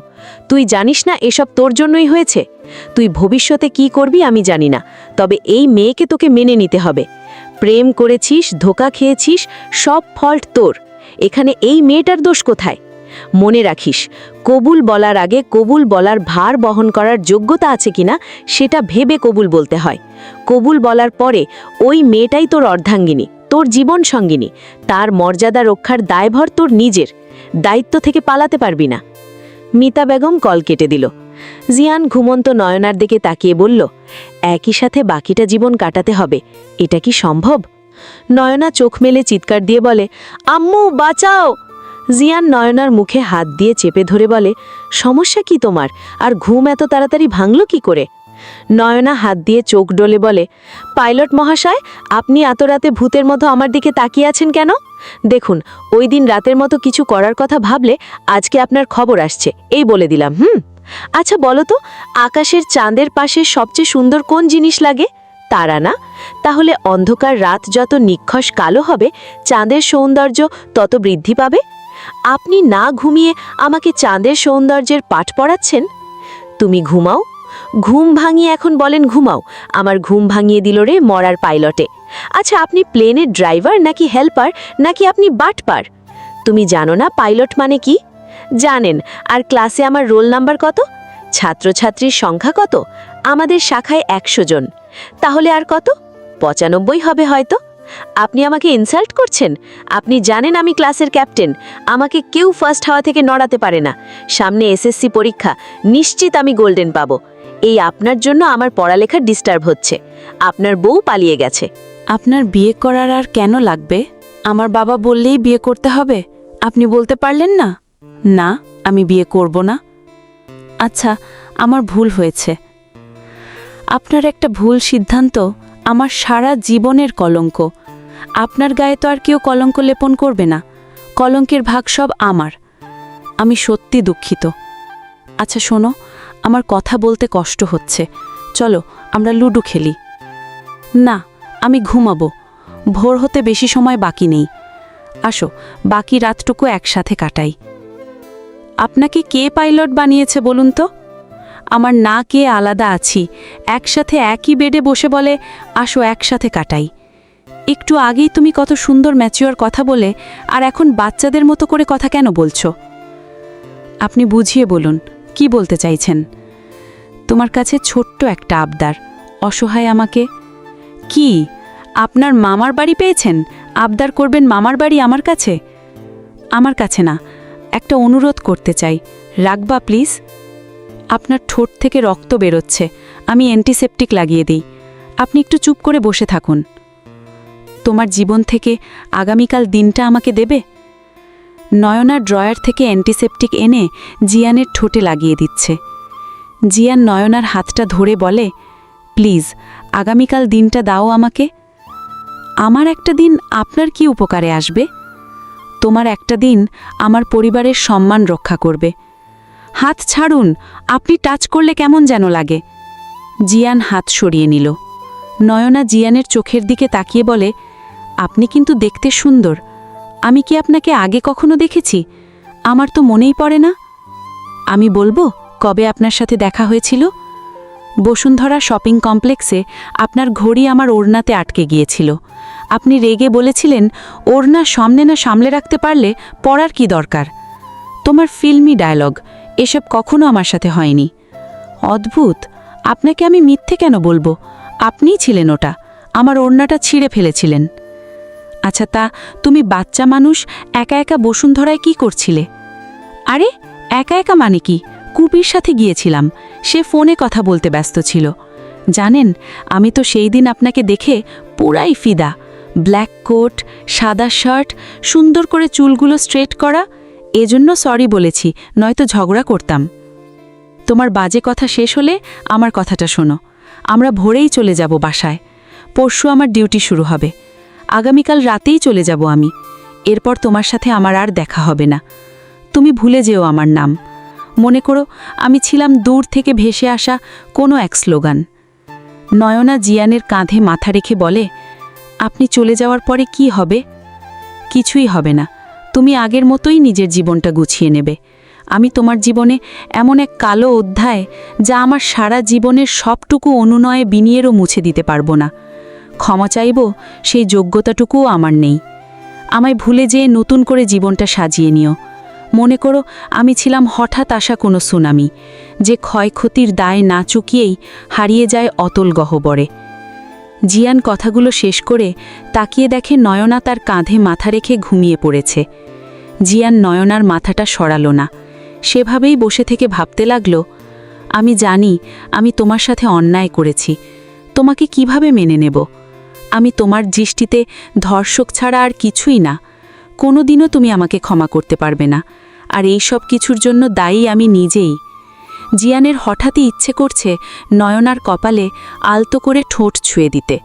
তুই জানিস না এসব তোর জন্যই হয়েছে? তুই ভবিষ্যতে কি করবি আমি জানি না, তবে এই মেয়েকে তোকে মেনে নিতে হবে। প্রেম করেছিস, ধোঁকা খেয়েছিস, সব ফল্ট তোর। এখানে এই মেয়েটার দোষ কোথায়? মনে রাখিস, কবুল বলার আগে কবুল বলার ভার বহন করার যোগ্যতা আছে কিনা সেটা ভেবে কবুল বলতে হয়। কবুল বলার পরে ওই মেয়েটাই তোর অর্ধাঙ্গিনী, তোর জীবন সঙ্গিনী। তার মর্যাদা রক্ষার দায়ভার তোর নিজের, দায়িত্ব থেকে পালাতে পারবি না। মিতা বেগম কল কেটে দিল। জিয়ান ঘুমন্ত নয়নার দিকে তাকিয়ে বলল, একই সাথে বাকিটা জীবন কাটাতে হবে, এটা কি সম্ভব? নয়না চোখ মেলে চিৎকার দিয়ে বলে, আম্মু বাঁচাও। জিয়ান নয়নার মুখে হাত দিয়ে চেপে ধরে বলে, সমস্যা কি তোমার? আর ঘুম এত তাড়াতাড়ি ভাঙল কি করে? নয়না হাত দিয়ে চোখ ডলে বলে, পাইলট মহাশয়, আপনি এত রাতে ভূতের মতো আমার দিকে তাকিয়ে আছেন কেন? দেখুন, ওই দিন রাতের মতো কিছু করার কথা ভাবলে আজকে আপনার খবর আসছে, এই বলে দিলাম। আচ্ছা বলো তো, আকাশের চাঁদের পাশে সবচেয়ে সুন্দর কোন জিনিস লাগে? তারা না? তাহলে অন্ধকার রাত যত নিক্ষস কালো হবে, চাঁদের সৌন্দর্য তত বৃদ্ধি পাবে। আপনি না ঘুমিয়ে আমাকে চাঁদের সৌন্দর্যের পাঠ পড়াচ্ছেন। তুমি ঘুমাও, ঘুম ভাঙিয়ে এখন বলেন ঘুমাও। আমার ঘুম ভাঙিয়ে দিল রে মরার পাইলটে। আচ্ছা, আপনি প্লেনের ড্রাইভার নাকি হেল্পার, নাকি আপনি বাটপার? তুমি জানো না পাইলট মানে কি? জানেন। আর ক্লাসে আমার রোল নাম্বার কত? ছাত্রছাত্রীর সংখ্যা কত? আমাদের শাখায় 100 জন। তাহলে আর কত? 95 হবে হয়তো। আপনি আমাকে ইনসাল্ট করছেন? আপনি জানেন আমি ক্লাসের ক্যাপ্টেন, আমাকে কেউ ফার্স্ট হাওয়া থেকে নড়াতে পারে না। সামনে এসএসসি পরীক্ষা, নিশ্চিত আমি গোল্ডেন পাবো। এই আপনার জন্য আমার পড়ালেখা ডিস্টার্ব হচ্ছে। আপনার বউ পালিয়ে গেছে। আপনার বিয়ে করার আর কেন লাগবে? আমার বাবা বললেই বিয়ে করতে হবে, আপনি বলতে পারলেন না? না, আমি বিয়ে করব না। আচ্ছা, আমার ভুল হয়েছে। আপনার একটা ভুল সিদ্ধান্ত আমার সারা জীবনের কলঙ্ক। আপনার গায়ে তো আর কেউ কলঙ্ক লেপন করবে না, কলঙ্কের ভাগ সব আমার। আমি সত্যি দুঃখিত। আচ্ছা শোনো, আমার কথা বলতে কষ্ট হচ্ছে, চলো আমরা লুডো খেলি। না, আমি ঘুমাবো, ভোর হতে বেশি সময় বাকি নেই। আসো, বাকি রাতটুকু একসাথে কাটাই। আপনাকে কে পাইলট বানিয়েছে বলুন তো? আমার না কে আলাদা আছি, একসাথে একই বেডে বসে বলে আসো একসাথে কাটাই। একটু আগেই তুমি কত সুন্দর ম্যাচিওর কথা বলে, আর এখন বাচ্চাদের মতো করে কথা কেন বলছো? আপনি বুঝিয়ে বলুন, কি বলতে চাইছেন? তোমার কাছে ছোট্ট একটা আবদার, অসহায় আমাকে। কি, আপনার মামার বাড়ি পেয়েছেন, আবদার করবেন মামার বাড়ি আমার কাছে? আমার কাছে না, একটা অনুরোধ করতে চাই, রাখবা প্লিজ? আপনার ঠোঁট থেকে রক্ত বেরোচ্ছে, আমি অ্যান্টিসেপটিক লাগিয়ে দিই, আপনি একটু চুপ করে বসে থাকুন। তোমার জীবন থেকে আগামীকাল দিনটা আমাকে দেবে? নয়নার ড্রয়ার থেকে অ্যান্টিসেপটিক এনে জিয়ানের ঠোঁটে লাগিয়ে দিচ্ছে। জিয়ান নয়নার হাতটা ধরে বলে, প্লিজ আগামীকাল দিনটা দাও আমাকে। আমার একটা দিন আপনার কি উপকারে আসবে? তোমার একটা দিন আমার পরিবারের সম্মান রক্ষা করবে। হাত ছাড়ুন, আপনি টাচ করলে কেমন যেন লাগে। জিয়ান হাত সরিয়ে নিল। নয়না জিয়ানের চোখের দিকে তাকিয়ে বলে, আপনি কিন্তু দেখতে সুন্দর, আমি কি আপনাকে আগে কখনো দেখেছি? আমার তো মনেই পড়ে না। আমি বলবো কবে আপনার সাথে দেখা হয়েছিল? বসুন্ধরা শপিং কমপ্লেক্সে আপনার ঘড়ি আমার ওড়নাতে আটকে গিয়েছিল। আপনি রেগে বলেছিলেন, ওড়না সামনে না সামলে রাখতে পারলে পড়ার কি দরকার? তোমার ফিল্মি ডায়লগ, এসব কখনো আমার সাথে হয়নি। অদ্ভুত, আপনাকে আমি মিথ্যে কেন বলবো? আপনিই ছিলেন ওটা, আমার ওড়নাটা ছিঁড়ে ফেলেছিলেন। আচ্ছা, তা তুমি বাচ্চা মানুষ একা একা বসুন্ধরায় কি করছিলে? আরে একা একা মানে কি, কুপির সাথে গিয়েছিলাম, সে ফোনে কথা বলতে ব্যস্ত ছিল। জানেন, আমি তো সেই দিন আপনাকে দেখে পুরাই ফিদা। ব্ল্যাক কোট, সাদা শার্ট, সুন্দর করে চুলগুলো স্ট্রেট করা, এজন্য সরি বলেছি, নয়তো ঝগড়া করতাম। তোমার বাজে কথা শেষ হলে আমার কথাটা শোনো। আমরা ভোরেই চলে যাব বাসায়। পরশু আমার ডিউটি শুরু হবে। আগামীকাল রাতেই চলে যাব আমি। এরপর তোমার সাথে আমার আর দেখা হবে না। তুমি ভুলে যেও আমার নাম। মনে করো আমি ছিলাম দূর থেকে ভেসে আসা কোনো এক স্লোগান। নয়না জিয়ানের কাঁধে মাথা রেখে বলে, আপনি চলে যাওয়ার পরে কি হবে? কিছুই হবে না, তুমি আগের মতোই নিজের জীবনটা গুছিয়ে নেবে। আমি তোমার জীবনে এমন এক কালো অধ্যায়, যা আমার সারা জীবনের সবটুকু অনুনয়ে বিনিয়েরও মুছে দিতে পারবো না। ক্ষমা চাইব, সেই যোগ্যতাটুকুও আমার নেই। আমায় ভুলে যেয়ে নতুন করে জীবনটা সাজিয়ে নিও। মনে করো আমি ছিলাম হঠাৎ আসা কোনো সুনামি, যে ক্ষয়ক্ষতির দায় না চুকিয়েই হারিয়ে যায় অতল গহ্বরে। জিয়ান কথাগুলো শেষ করে তাকিয়ে দেখে নয়না তার কাঁধে মাথা রেখে ঘুমিয়ে পড়েছে। জিয়ান নয়নার মাথাটা সরালো না, সেভাবেই বসে থেকে ভাবতে লাগল, আমি জানি আমি তোমার সাথে অন্যায় করেছি, তোমাকে কিভাবে মেনে নেব? আমি তোমার দৃষ্টিতে ধর্ষক ছাড়া আর কিছুই না। কোনোদিনও তুমি আমাকে ক্ষমা করতে পারবে না, আর এই সব কিছুর জন্য দায়ী আমি নিজেই। জিয়ানের হঠাৎই ইচ্ছে করছে নয়নার কপালে আলতো করে ঠোঁট ছুঁয়ে দিতে।